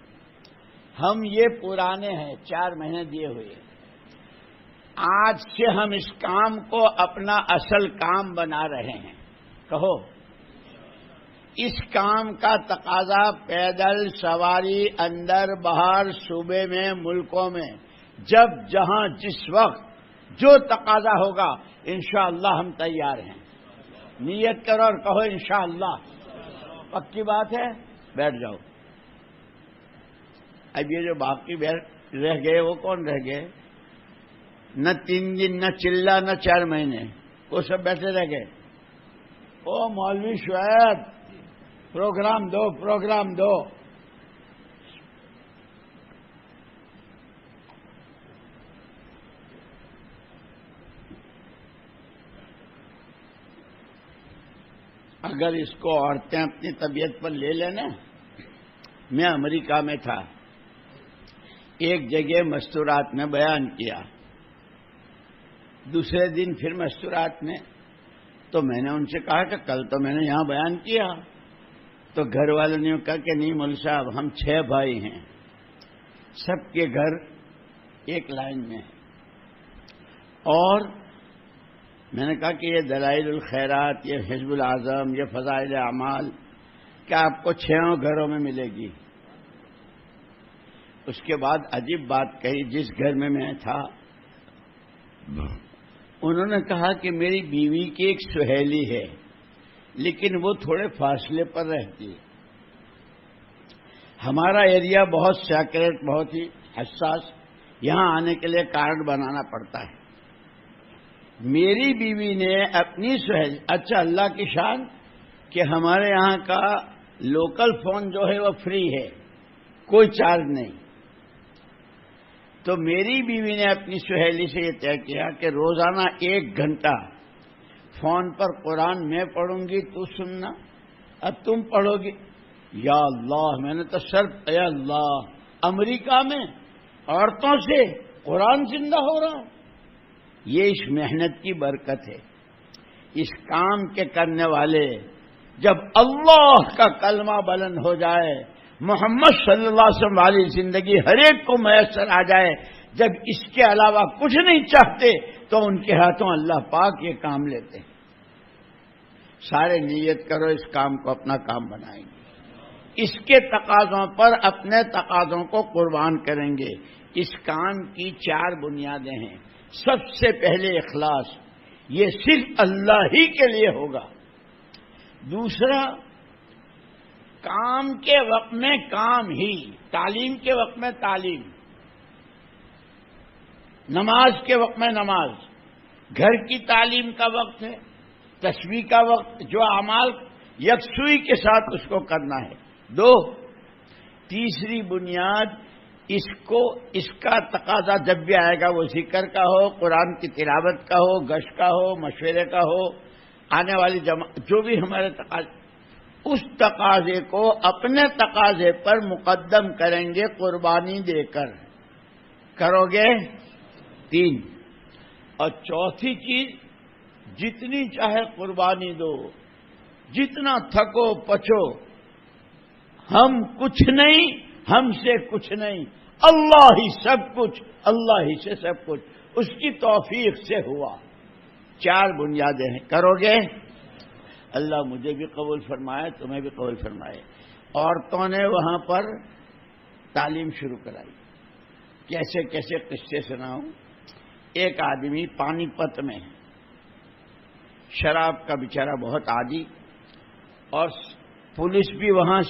ہم یہ پرانے ہیں 4 مہینے دیے ہوئے. آج سے ہم اس کام کو اپنا اصل کام بنا رہے ہیں. کہو اس کام کا تقاضا پیدل سواری اندر باہر صوبے میں ملکوں میں جب جہاں جس وقت جو تقاضا ہوگا انشاءاللہ ہم تیار ہیں. نیت کرو اور کہو انشاءاللہ. پکی بات ہے. بیٹھ جاؤ. اب یہ جو باقی رہ گئے وہ کون رہ گئے؟ نہ 3 دن نہ چلہ نہ 4 مہینے، وہ سب بیٹھے رہ گئے. او مولوی شعیب پروگرام دو. اگر اس کو عورتیں اپنی طبیعت پر لے لینا. میں امریکہ میں تھا، ایک جگہ مستورات میں بیان کیا، دوسرے دن پھر مستورات میں. تو میں نے ان سے کہا کہ کل تو میں نے یہاں بیان کیا. تو گھر والوں نے کہا کہ نہیں مول صاحب، ہم 6 بھائی ہیں، سب کے گھر ایک لائن میں ہیں. اور میں نے کہا کہ یہ دلائل الخیرات، یہ حزب العظم، یہ فضائل اعمال کیا آپ کو 6 گھروں میں ملے گی؟ اس کے بعد عجیب بات کہی. جس گھر میں میں تھا انہوں نے کہا کہ میری بیوی کی ایک سہیلی ہے لیکن وہ تھوڑے فاصلے پر رہتی ہے. ہمارا ایریا بہت سیکریٹ، بہت ہی حساس، یہاں آنے کے لیے کارڈ بنانا پڑتا ہے. میری بیوی نے اپنی سہیلی، اچھا اللہ کی شان کہ ہمارے یہاں کا لوکل فون جو ہے وہ فری ہے، کوئی چارج نہیں. تو میری بیوی نے اپنی سہیلی سے یہ طے کیا کہ روزانہ 1 گھنٹہ فون پر قرآن میں پڑھوں گی، تو سننا، اب تم پڑھو گی. یا اللہ، میں نے تو اے اللہ، امریکہ میں عورتوں سے قرآن زندہ ہو رہا ہے. یہ اس محنت کی برکت ہے. اس کام کے کرنے والے جب اللہ کا کلمہ بلند ہو جائے، محمد صلی اللہ علیہ وسلم والی زندگی ہر ایک کو میسر آ جائے، جب اس کے علاوہ کچھ نہیں چاہتے تو ان کے ہاتھوں اللہ پاک یہ کام لیتے ہیں. سارے نیت کرو اس کام کو اپنا کام بنائیں گے، اس کے تقاضوں پر اپنے تقاضوں کو قربان کریں گے۔ اس کام کی 4 بنیادیں ہیں۔ سب سے پہلے اخلاص، یہ صرف اللہ ہی کے لیے ہوگا۔ دوسرا، کام کے وقت میں کام ہی، تعلیم کے وقت میں تعلیم، نماز کے وقت میں نماز، گھر کی تعلیم کا وقت ہے، تسبیح کا وقت، جو اعمال یکسوئی کے ساتھ اس کو کرنا ہے۔ 2، تیسری بنیاد، اس کا تقاضا جب بھی آئے گا، وہ ذکر کا ہو، قرآن کی تلاوت کا ہو، گشت کا ہو، مشورے کا ہو، آنے والی جو بھی ہمارے تقاضے، اس تقاضے کو اپنے تقاضے پر مقدم کریں گے قربانی دے کر۔ کرو گے؟ 3، اور چوتھی چیز، جتنی چاہے قربانی دو، جتنا تھکو پچو، ہم کچھ نہیں، ہم سے کچھ نہیں، اللہ ہی سب کچھ، اللہ ہی سے سب کچھ، اس کی توفیق سے ہوا۔ 4 بنیادیں ہیں۔ کرو گے؟ اللہ مجھے بھی قبول فرمائے، تمہیں بھی قبول فرمائے۔ عورتوں نے وہاں پر تعلیم شروع کرائی، کیسے کیسے قصے سناؤں۔ ایک آدمی پانی پت میں، شراب کا بیچارہ بہت عادی، اور پولیس بھی وہاں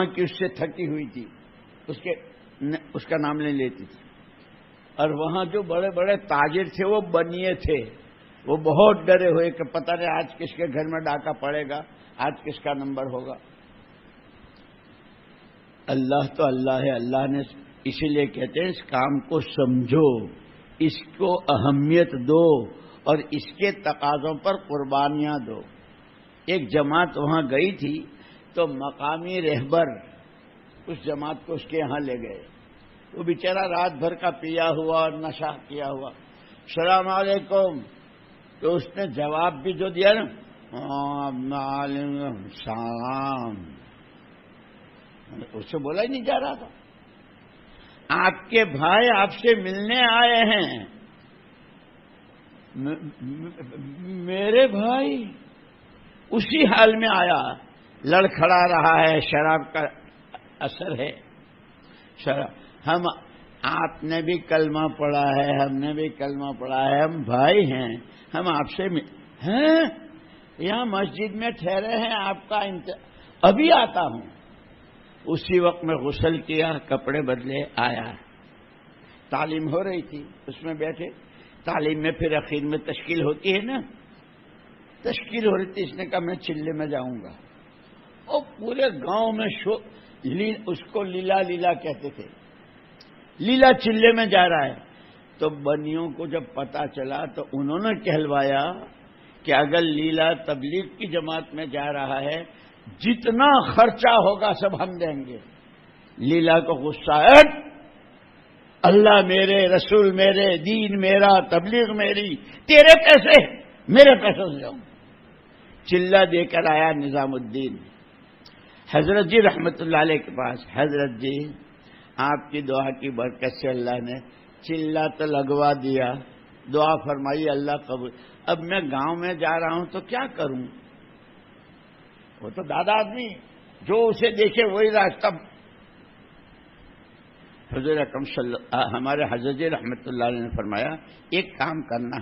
کی اس سے تھکی ہوئی تھی، اس کا نام نہیں لیتی تھی، اور وہاں جو بڑے بڑے تاجر تھے وہ بنیے تھے، وہ بہت ڈرے ہوئے کہ پتہ نہیں آج کس کے گھر میں ڈاکہ پڑے گا، آج کس کا نمبر ہوگا۔ اللہ تو اللہ ہے، اللہ نے اسی لیے کہتے ہیں اس کام کو سمجھو، اس کو اہمیت دو، اور اس کے تقاضوں پر قربانیاں دو۔ ایک جماعت وہاں گئی تھی تو مقامی رہبر اس جماعت کو اس کے یہاں لے گئے، وہ بیچارہ رات بھر کا پیا ہوا اور نشہ کیا ہوا۔ السلام علیکم، تو اس نے جواب بھی جو دیا نا، سلام، اس سے بولا ہی نہیں جا رہا تھا۔ آپ کے بھائی آپ سے ملنے آئے ہیں۔ میرے بھائی اسی حال میں آیا، لڑکھڑا رہا ہے، شراب کا اثر ہے، شراب۔ آپ نے بھی کلمہ پڑھا ہے، ہم نے بھی کلمہ پڑھا ہے، ہم بھائی ہیں، ہم آپ سے ہیں، یہاں مسجد میں ٹھہرے ہیں، آپ کا ابھی آتا ہوں۔ اسی وقت میں غسل کیا، کپڑے بدلے، آیا۔ تعلیم ہو رہی تھی، اس میں بیٹھے، تعلیم میں پھر اخیر میں تشکیل ہوتی ہے نا، تشکیل ہو رہی تھی۔ اس نے کہا میں چلے میں جاؤں گا، اور پورے گاؤں میں اس کو لیلا لیلا کہتے تھے، لیلا چلے میں جا رہا ہے۔ تو بنیوں کو جب پتا چلا تو انہوں نے کہلوایا کہ اگر لیلا تبلیغ کی جماعت میں جا رہا ہے، جتنا خرچہ ہوگا سب ہم دیں گے۔ لیلا کو غصہ ہے، اللہ میرے، رسول میرے، دین میرا، تبلیغ میری، تیرے پیسے میرے پیسوں سے جاؤں۔ چلہ دے کر آیا نظام الدین حضرت جی رحمت اللہ علیہ کے پاس۔ حضرت جی آپ کی دعا کی برکت سے اللہ نے چلہ تو لگوا دیا، دعا فرمائی، اللہ قبول۔ اب میں گاؤں میں جا رہا ہوں تو کیا کروں؟ وہ تو دادا آدمی، جو اسے دیکھے وہی راستہ۔ حضور اکرم ہمارے حضرت جی رحمت اللہ علیہ نے فرمایا ایک کام کرنا،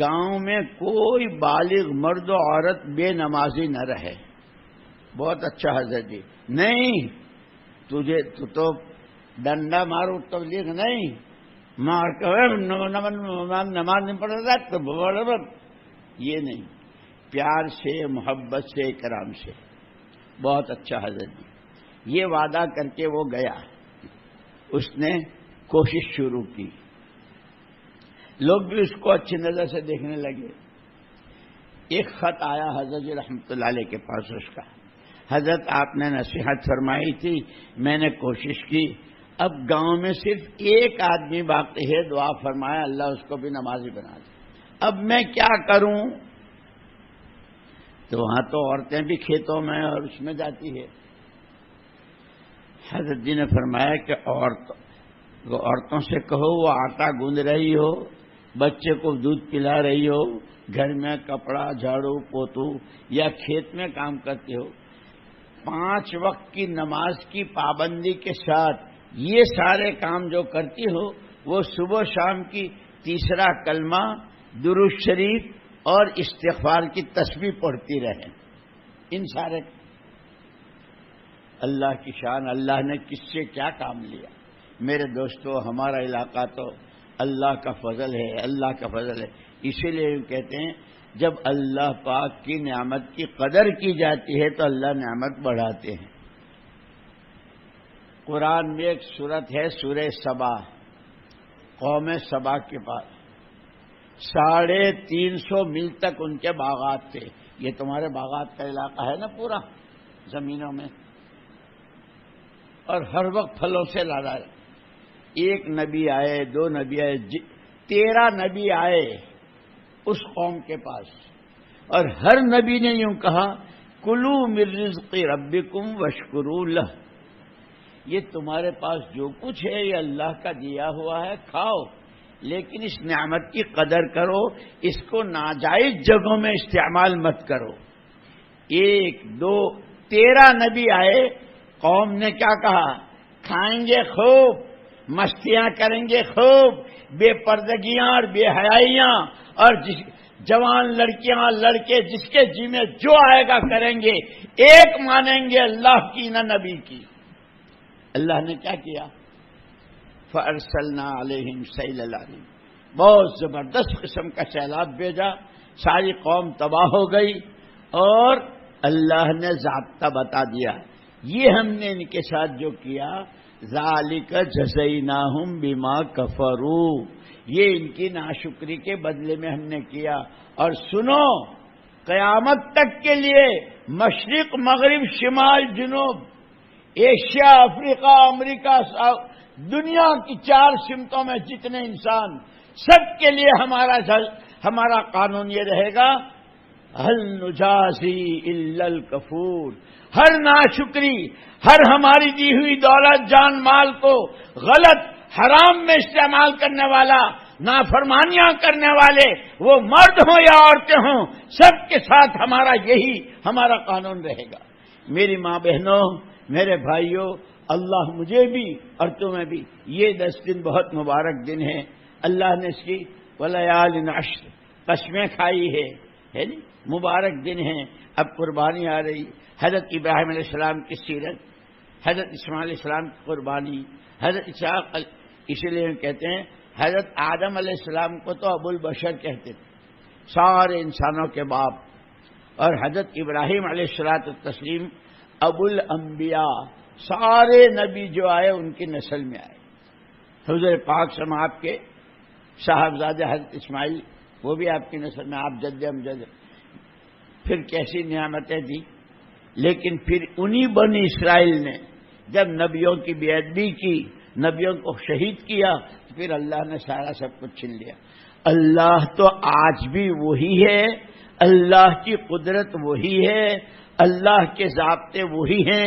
گاؤں میں کوئی بالغ مرد و عورت بے نمازی نہ رہے۔ بہت اچھا حضرت جی، نہیں تو ڈنڈا مارو تبلیغ نہیں، مار کر نماز نہیں پڑھ رہا تو یہ نہیں، پیار سے، محبت سے، کرام سے۔ بہت اچھا حضرت جی۔ یہ وعدہ کر کے وہ گیا، اس نے کوشش شروع کی، لوگ بھی اس کو اچھی نظر سے دیکھنے لگے۔ ایک خط آیا حضرت جی رحمت اللہ علیہ کے پاس، اس کا، حضرت آپ نے نصیحت فرمائی تھی، میں نے کوشش کی، اب گاؤں میں صرف ایک آدمی باقی ہے، دعا فرمایا اللہ اس کو بھی نمازی بنا دے، اب میں کیا کروں؟ تو وہاں تو عورتیں بھی کھیتوں میں اور اس میں جاتی ہے۔ حضرت جی نے فرمایا کہ عورتوں سے کہو وہ آٹا گوندھ رہی ہو بچے کو دودھ پلا رہی ہو، گھر میں کپڑا جھاڑو پوتو یا کھیت میں کام کرتے ہو، 5 وقت کی نماز کی پابندی کے ساتھ یہ سارے کام جو کرتی ہو، وہ صبح شام کی تیسرا کلمہ، درود شریف اور استغفار کی تسبیح پڑھتی رہیں۔ ان سارے اللہ کی شان، اللہ نے کس سے کیا کام لیا؟ میرے دوستو، ہمارا علاقہ تو اللہ کا فضل ہے، اللہ کا فضل ہے۔ اسی لیے کہتے ہیں جب اللہ پاک کی نعمت کی قدر کی جاتی ہے تو اللہ نعمت بڑھاتے ہیں۔ قرآن میں ایک سورت ہے سورہ سبا، قوم سبا کے پاس 350 میل تک ان کے باغات تھے۔ یہ تمہارے باغات کا علاقہ ہے نا پورا، زمینوں میں، اور ہر وقت پھلوں سے لادا ہے۔ ایک نبی آئے، 2 نبی آئے، 13 نبی آئے اس قوم کے پاس، اور ہر نبی نے یوں کہا کلو من رزق ربکم واشکروا لہ، یہ تمہارے پاس جو کچھ ہے یہ اللہ کا دیا ہوا ہے، کھاؤ، لیکن اس نعمت کی قدر کرو، اس کو ناجائز جگہوں میں استعمال مت کرو۔ 1 2 13 نبی آئے، قوم نے کیا کہا؟ کھائیں گے خوب، مستیاں کریں گے خوب، بے پردگیاں اور بے حیائیاں، اور جوان لڑکیاں لڑکے جس کے جی میں جو آئے گا کریں گے، ایک مانیں گے اللہ کی نہ نبی کی۔ اللہ نے کیا کیا؟ فَأَرْسَلْنَا عَلَيْهِمْ سَيْلَ الْعَرِيمِ، بہت زبردست قسم کا سیلاب بھیجا، ساری قوم تباہ ہو گئی، اور اللہ نے ضابطہ بتا دیا، یہ ہم نے ان کے ساتھ جو کیا، ذَلِكَ جَزَيْنَاهُمْ بِمَا كَفَرُوا، یہ ان کی ناشکری کے بدلے میں ہم نے کیا۔ اور سنو، قیامت تک کے لیے مشرق مغرب شمال جنوب، ایشیا افریقہ امریکہ، دنیا کی 4 سمتوں میں جتنے انسان، سب کے لیے ہمارا قانون یہ رہے گا، هل نجازی الا الکفور، ہر ناشکری، ہر ہماری دی ہوئی دولت جان مال کو غلط حرام میں استعمال کرنے والا، نافرمانیاں کرنے والے، وہ مرد ہوں یا عورتیں ہوں، سب کے ساتھ ہمارا قانون رہے گا۔ میری ماں بہنوں، میرے بھائیوں، اللہ مجھے بھی اور تمہیں بھی، یہ 10 دن بہت مبارک دن ہے، اللہ نے اس کی وَلَيَالٍ عَشْرٍ قسمیں کھائی ہے نا، مبارک دن ہے۔ اب قربانی آ رہی، حضرت ابراہیم علیہ السلام کی سیرت، حضرت اسماعیل علیہ السلام کی قربانی، حضرت اسحاق، اسی لیے کہتے ہیں حضرت آدم علیہ السلام کو تو ابو البشر کہتے تھے، سارے انسانوں کے باپ، اور حضرت ابراہیم علیہ الصلوۃ والتسلیم ابو الانبیاء، سارے نبی جو آئے ان کی نسل میں آئے۔ حضور پاک سے آپ کے صاحبزادے حضرت اسماعیل، وہ بھی آپ کی نسل میں، آپ جد امجد۔ پھر کیسی نعمتیں دی، لیکن پھر انہی بنی اسرائیل نے جب نبیوں کی بے ادبی کی، نبیوں کو شہید کیا، تو پھر اللہ نے سارا سب کچھ چھین لیا۔ اللہ تو آج بھی وہی ہے، اللہ کی قدرت وہی ہے، اللہ کے ضابطے وہی ہیں،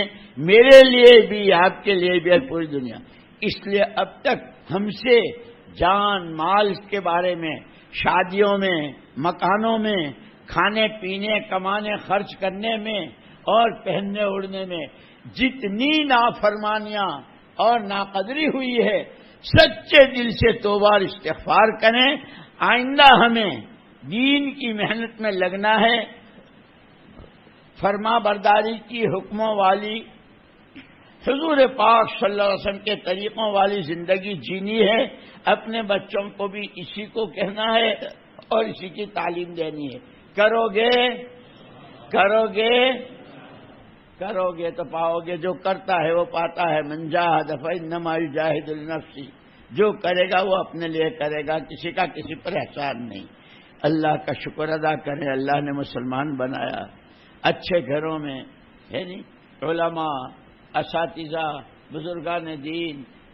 میرے لیے بھی، آپ کے لیے بھی، پوری دنیا۔ اس لیے اب تک ہم سے جان مال کے بارے میں، شادیوں میں، مکانوں میں، کھانے پینے کمانے خرچ کرنے میں اور پہننے اوڑھنے میں جتنی نافرمانیاں اور ناقدری ہوئی ہے، سچے دل سے توبہ اور استغفار کریں۔ آئندہ ہمیں دین کی محنت میں لگنا ہے، فرما برداری کی حکموں والی، حضور پاک صلی اللہ علیہ وسلم کے طریقوں والی زندگی جینی ہے، اپنے بچوں کو بھی اسی کو کہنا ہے اور اسی کی تعلیم دینی ہے۔ کرو گے تو پاؤ گے، جو کرتا ہے وہ پاتا ہے۔ من جاہد فإنما یجاہد لنفسہ، جو کرے گا وہ اپنے لیے کرے گا، کسی کا کسی پر احسان نہیں۔ اللہ کا شکر ادا کریں، اللہ نے مسلمان بنایا، اچھے گھروں میں ہے نہیں، علماء، اساتذہ، بزرگان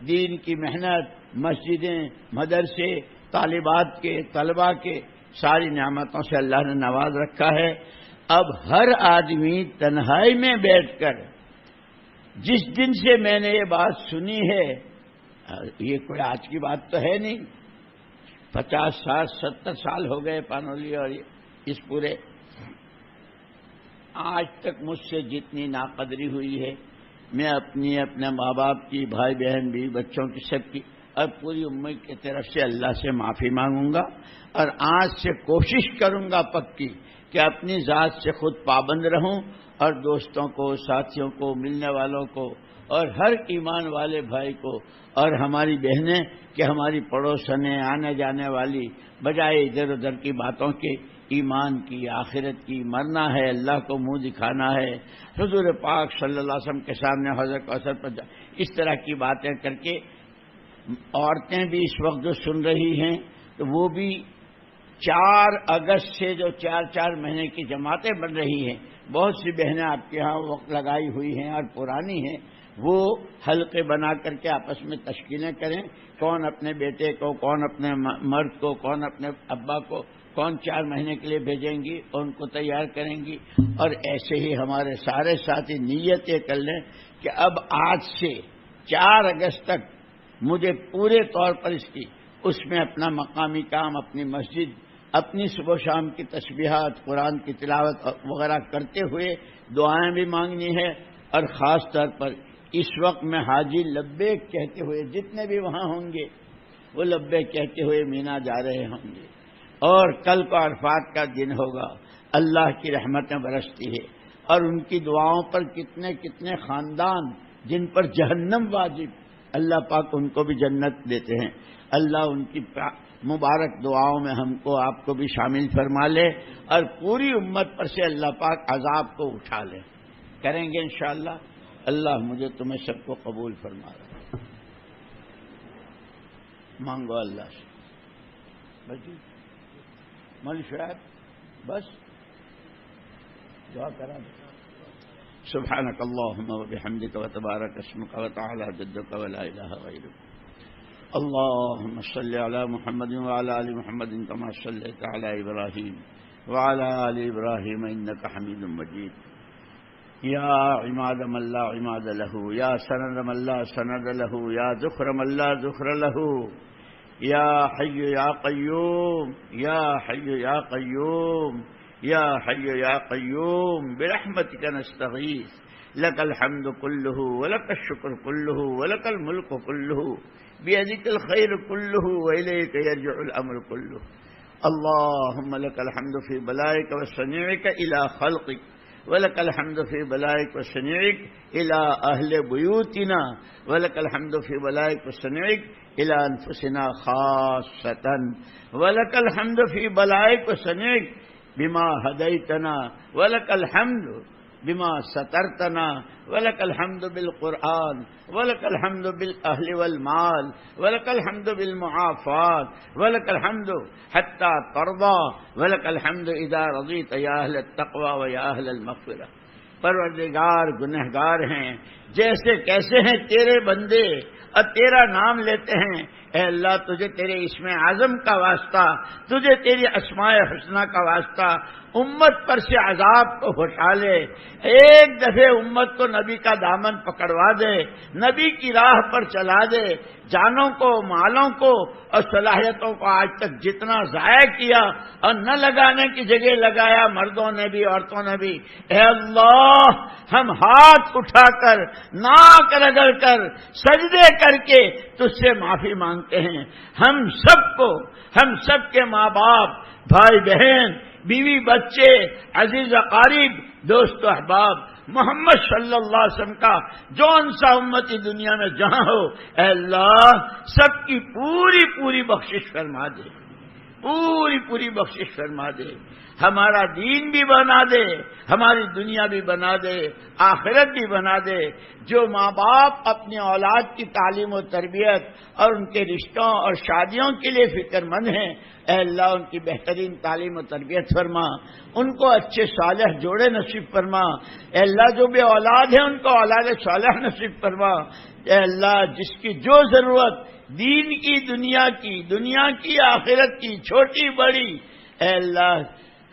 دین کی محنت، مسجدیں، مدرسے، طالبات کے، طلباء کے، ساری نعمتوں سے اللہ نے نواز رکھا ہے۔ اب ہر آدمی تنہائی میں بیٹھ کر، جس دن سے میں نے یہ بات سنی ہے، یہ کوئی آج کی بات تو ہے نہیں، 50 60 70 سال ہو گئے پانولی اور اس پورے، آج تک مجھ سے جتنی ناقدری ہوئی ہے میں اپنے ماں باپ کی، بھائی بہن بھی، بچوں کی، سب کی اور پوری امت کی طرف سے اللہ سے معافی مانگوں گا، اور آج سے کوشش کروں گا پکی کہ اپنی ذات سے خود پابند رہوں اور دوستوں کو، ساتھیوں کو، ملنے والوں کو اور ہر ایمان والے بھائی کو اور ہماری بہنیں کہ ہماری پڑوسنیں آنے جانے والی، بجائے ادھر ادھر کی باتوں کے، ایمان کی، آخرت کی، مرنا ہے، اللہ کو منہ دکھانا ہے، حضور پاک صلی اللہ علیہ وسلم کے سامنے حضرت کوثر پر اس طرح کی باتیں کر کے، عورتیں بھی اس وقت جو سن رہی ہیں تو وہ بھی 4 اگست سے جو 4 مہینے کی جماعتیں بن رہی ہیں، بہت سی بہنیں آپ کے ہاں وقت لگائی ہوئی ہیں اور پرانی ہیں، وہ حلقے بنا کر کے آپس میں تشکیلیں کریں، کون اپنے بیٹے کو، کون اپنے مرد کو، کون اپنے ابا کو، کون 4 مہینے کے لیے بھیجیں گی اور ان کو تیار کریں گی، اور ایسے ہی ہمارے سارے ساتھی نیت یہ کر لیں کہ اب آج سے 4 اگست تک مجھے پورے طور پر اس میں اپنا مقامی کام، اپنی مسجد، اپنی صبح و شام کی تسبیحات، قرآن کی تلاوت وغیرہ کرتے ہوئے دعائیں بھی مانگنی ہے، اور خاص طور پر اس وقت میں حاجی لبیک کہتے ہوئے جتنے بھی وہاں ہوں گے وہ لبیک کہتے ہوئے مینا جا رہے ہوں گے، اور کل کو عرفات کا دن ہوگا، اللہ کی رحمتیں برستی ہے، اور ان کی دعاؤں پر کتنے کتنے خاندان جن پر جہنم واجب، اللہ پاک ان کو بھی جنت دیتے ہیں، اللہ ان کی مبارک دعاؤں میں ہم کو، آپ کو بھی شامل فرما لے، اور پوری امت پر سے اللہ پاک عذاب کو اٹھا لے، کریں گے انشاءاللہ۔ اللہ مجھے تمہیں سب کو قبول فرما لے، مانگو اللہ سے، بس مول شعیب بس دعا کرا دے۔ سبحانك اللهم وبحمدك وتبارك اسمك وتعالى جدك ولا إله غيرك، اللهم صل على محمد وعلى آل محمد كما صليت على إبراهيم وعلى آل إبراهيم إنك حميد مجيد، يا عماد من لا عماد له، يا سند من لا سند له، يا ذخر من لا ذخر له، يا حي يا قيوم، يا حي يا قيوم، يا حي يا قيوم، برحمتك نستغيث، لك الحمد كله ولك الشكر كله ولك الملك كله بيدك الخير كله وإليك يرجع الأمر كله، اللهم لك الحمد في بلائك وصنيعك إلى خلقك، ولك الحمد في بلائك وصنيعك إلى أهل بيوتنا، ولك الحمد في بلائك وصنيعك إلى أنفسنا خاصة، ولك الحمد في بلائك وصنيعك بما هديتنا، ولك الحمد بما سترتنا، ولك الحمد بالقرآن، ولك الحمد بالأهل والمال، ولك الحمد بالمعافات، ولك الحمد حتى ترضى، ولك الحمد إذا رضيت يا أهل التقوى ويا أهل المغفرة۔ پروردگار گنہگار ہیں، جیسے کیسے ہیں تیرے بندے اور تیرا نام لیتے ہیں، اے اللہ تجھے تیرے اسم اعظم کا واسطہ، تجھے تیری اسماء حسنہ کا واسطہ، امت پر سے عذاب کو ہٹا لے، ایک دفعہ امت کو نبی کا دامن پکڑوا دے، نبی کی راہ پر چلا دے، جانوں کو، مالوں کو اور صلاحیتوں کو آج تک جتنا ضائع کیا اور نہ لگانے کی جگہ لگایا، مردوں نے بھی عورتوں نے بھی، اے اللہ ہم ہاتھ اٹھا کر، ناک رگڑ کر، سجدے کر کے تجھ سے معافی مانگتے ہیں، ہم سب کے ماں باپ، بھائی بہن، بیوی بچے، عزیز اقارب، دوست و احباب، محمد صلی اللہ علیہ وسلم کا جون سا امتی دنیا میں جہاں ہو، اے اللہ سب کی پوری پوری بخشش فرما دے، پوری پوری بخشش فرما دے، ہمارا دین بھی بنا دے، ہماری دنیا بھی بنا دے، آخرت بھی بنا دے۔ جو ماں باپ اپنی اولاد کی تعلیم و تربیت اور ان کے رشتوں اور شادیوں کے لیے فکر مند ہیں، اے اللہ ان کی بہترین تعلیم و تربیت فرما، ان کو اچھے صالح جوڑے نصیب فرما، اے اللہ جو بھی اولاد ہیں ان کو اولاد صالح نصیب فرما، اے اللہ جس کی جو ضرورت دین کی، دنیا کی آخرت کی، چھوٹی بڑی، اے اللہ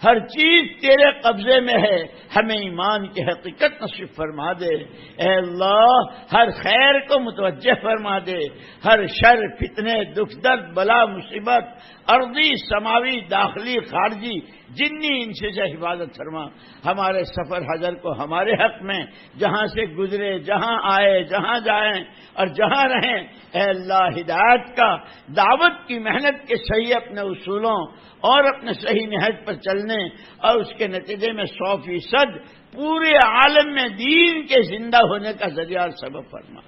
ہر چیز تیرے قبضے میں ہے، ہمیں ایمان کی حقیقت نصیب فرما دے۔ اے اللہ ہر خیر کو متوجہ فرما دے، ہر شر فتنے دکھ درد بلا مصیبت ارضی سماوی داخلی خارجی جنی انسی سے حفاظت فرما۔ ہمارے سفر حضر کو ہمارے حق میں جہاں سے گزرے، جہاں آئے، جہاں جائیں اور جہاں رہیں، اے اللہ ہدایت کا دعوت کی محنت کے صحیح اپنے اصولوں اور اپنے صحیح نہج پر چلنے اور اس کے نتیجے میں 100% پورے عالم میں دین کے زندہ ہونے کا ذریعہ اور سبب فرما۔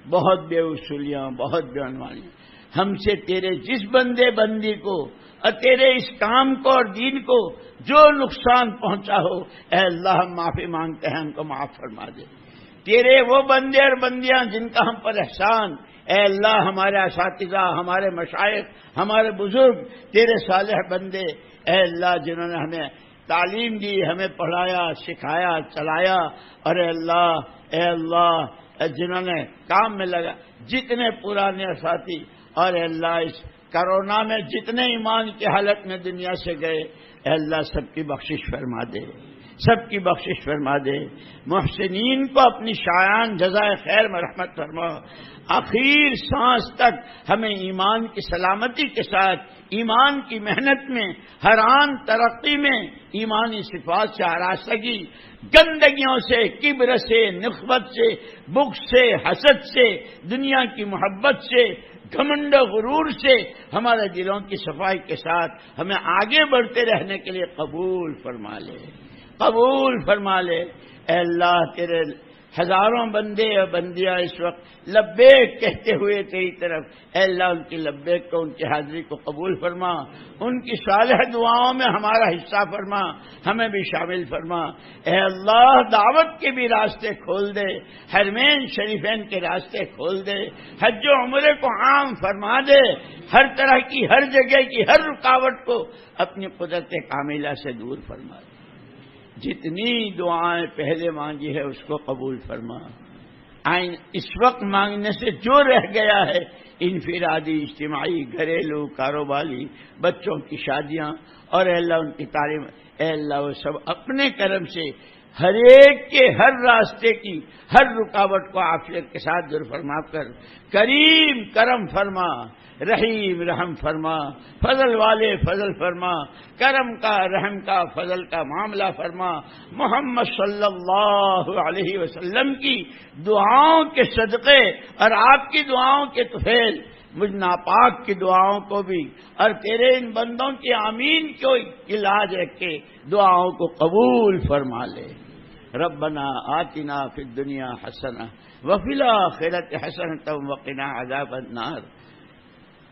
بہت بے اصولیاں، بہت بے عنوانیاں ہم سے تیرے جس بندے بندی کو اور تیرے اس کام کو اور دین کو جو نقصان پہنچا ہو، اے اللہ ہم معافی مانگتے ہیں، ہم کو معاف فرما دے۔ تیرے وہ بندے اور بندیاں جن کا ہم پر احسان، اے اللہ ہمارے اساتذہ، ہمارے مشائخ، ہمارے بزرگ، تیرے صالح بندے، اے اللہ جنہوں نے ہمیں تعلیم دی، ہمیں پڑھایا، سکھایا، چلایا، اور اے اللہ جنہوں نے کام میں لگا، جتنے پرانے ساتھی، اور اے اللہ اس کرونا میں جتنے ایمان کی حالت میں دنیا سے گئے، اے اللہ سب کی بخشش فرما دے، سب کی بخشش فرما دے۔ محسنین کو اپنی شایان جزائے خیر میں رحمت فرما۔ آخر سانس تک ہمیں ایمان کی سلامتی کے ساتھ، ایمان کی محنت میں، ہر آن ترقی میں ایمانی صفات سے آراستگی، گندگیوں سے، کبر سے، نخوت سے، بغض سے، حسد سے، دنیا کی محبت سے، گھمنڈ و غرور سے ہمارے دلوں کی صفائی کے ساتھ ہمیں آگے بڑھتے رہنے کے لیے قبول فرما لے، قبول فرما لے۔ اے اللہ تیرے ہزاروں بندے اور بندیاں اس وقت لبیک کہتے ہوئے تیری طرف، اے اللہ ان کی لبیک کو، ان کی حاضری کو قبول فرما، ان کی صالح دعاؤں میں ہمارا حصہ فرما، ہمیں بھی شامل فرما۔ اے اللہ دعوت کے بھی راستے کھول دے، حرمین شریفین کے راستے کھول دے، حج و عمرے کو عام فرما دے، ہر طرح کی، ہر جگہ کی، ہر رکاوٹ کو اپنی قدرت کاملہ سے دور فرما دے۔ جتنی دعائیں پہلے مانگی ہے اس کو قبول فرما۔ اس وقت مانگنے سے جو رہ گیا ہے، انفرادی، اجتماعی، گھریلو، کاروباری، بچوں کی شادیاں، اور اے اللہ ان کی تعلیم، اے اللہ وہ سب اپنے کرم سے ہر ایک کے ہر راستے کی ہر رکاوٹ کو عافیت کے ساتھ دور فرما کر کریم کرم فرما، رحیم رحم فرما، فضل والے فضل فرما، کرم کا، رحم کا، فضل کا معاملہ فرما۔ محمد صلی اللہ علیہ وسلم کی دعاؤں کے صدقے اور آپ کی دعاؤں کے طفیل مجھ ناپاک کی دعاؤں کو بھی اور تیرے ان بندوں کی آمین کو علاج رکھ کے دعاؤں کو قبول فرما لے۔ ربنا آتنا فی الدنیا حسنہ وفی الآخرۃ حسنۃ وقنا عذاب النار۔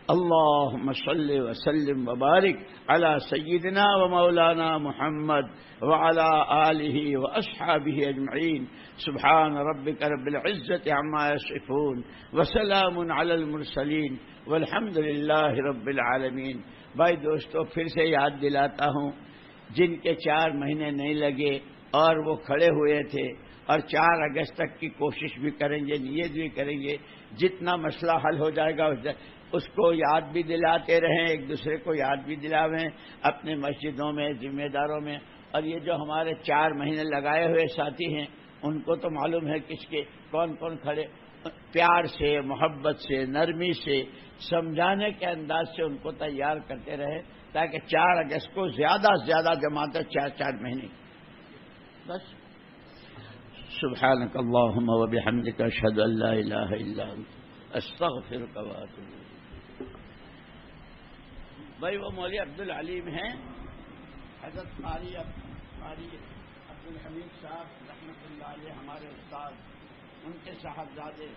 اللهم صل وسلم وبارك على سيدنا ومولانا محمد وعلى آله وأصحابه أجمعين سبحان ربك رب العزة عما يصفون وسلام على المرسلين والحمد لله رب العالمين۔ بھائی دوستو پھر سے یاد دلاتا ہوں، جن کے 4 مہینے نہیں لگے اور وہ کھڑے ہوئے تھے اور 4 اگست تک کی کوشش بھی کریں گے، نیت بھی کریں گے، جتنا مسئلہ حل ہو جائے گا اس کو یاد بھی دلاتے رہیں، ایک دوسرے کو یاد بھی دلاویں اپنے مسجدوں میں، ذمہ داروں میں۔ اور یہ جو ہمارے 4 مہینے لگائے ہوئے ساتھی ہیں ان کو تو معلوم ہے کس کے کون کون کھڑے، پیار سے، محبت سے، نرمی سے، سمجھانے کے انداز سے ان کو تیار کرتے رہے تاکہ 4 اگست کو زیادہ سے زیادہ جماعتیں 4 مہینے بس۔ سبحانک اللہم وبحمدک اشہد ان لا الہ الا انت استغفرک واتوب الیک۔ بھائی وہ مولوی عبدالعلیم ہیں، حضرت قاری عبدالحمید صاحب رحمۃ اللہ علیہ ہمارے استاد، ان کے صاحبزادے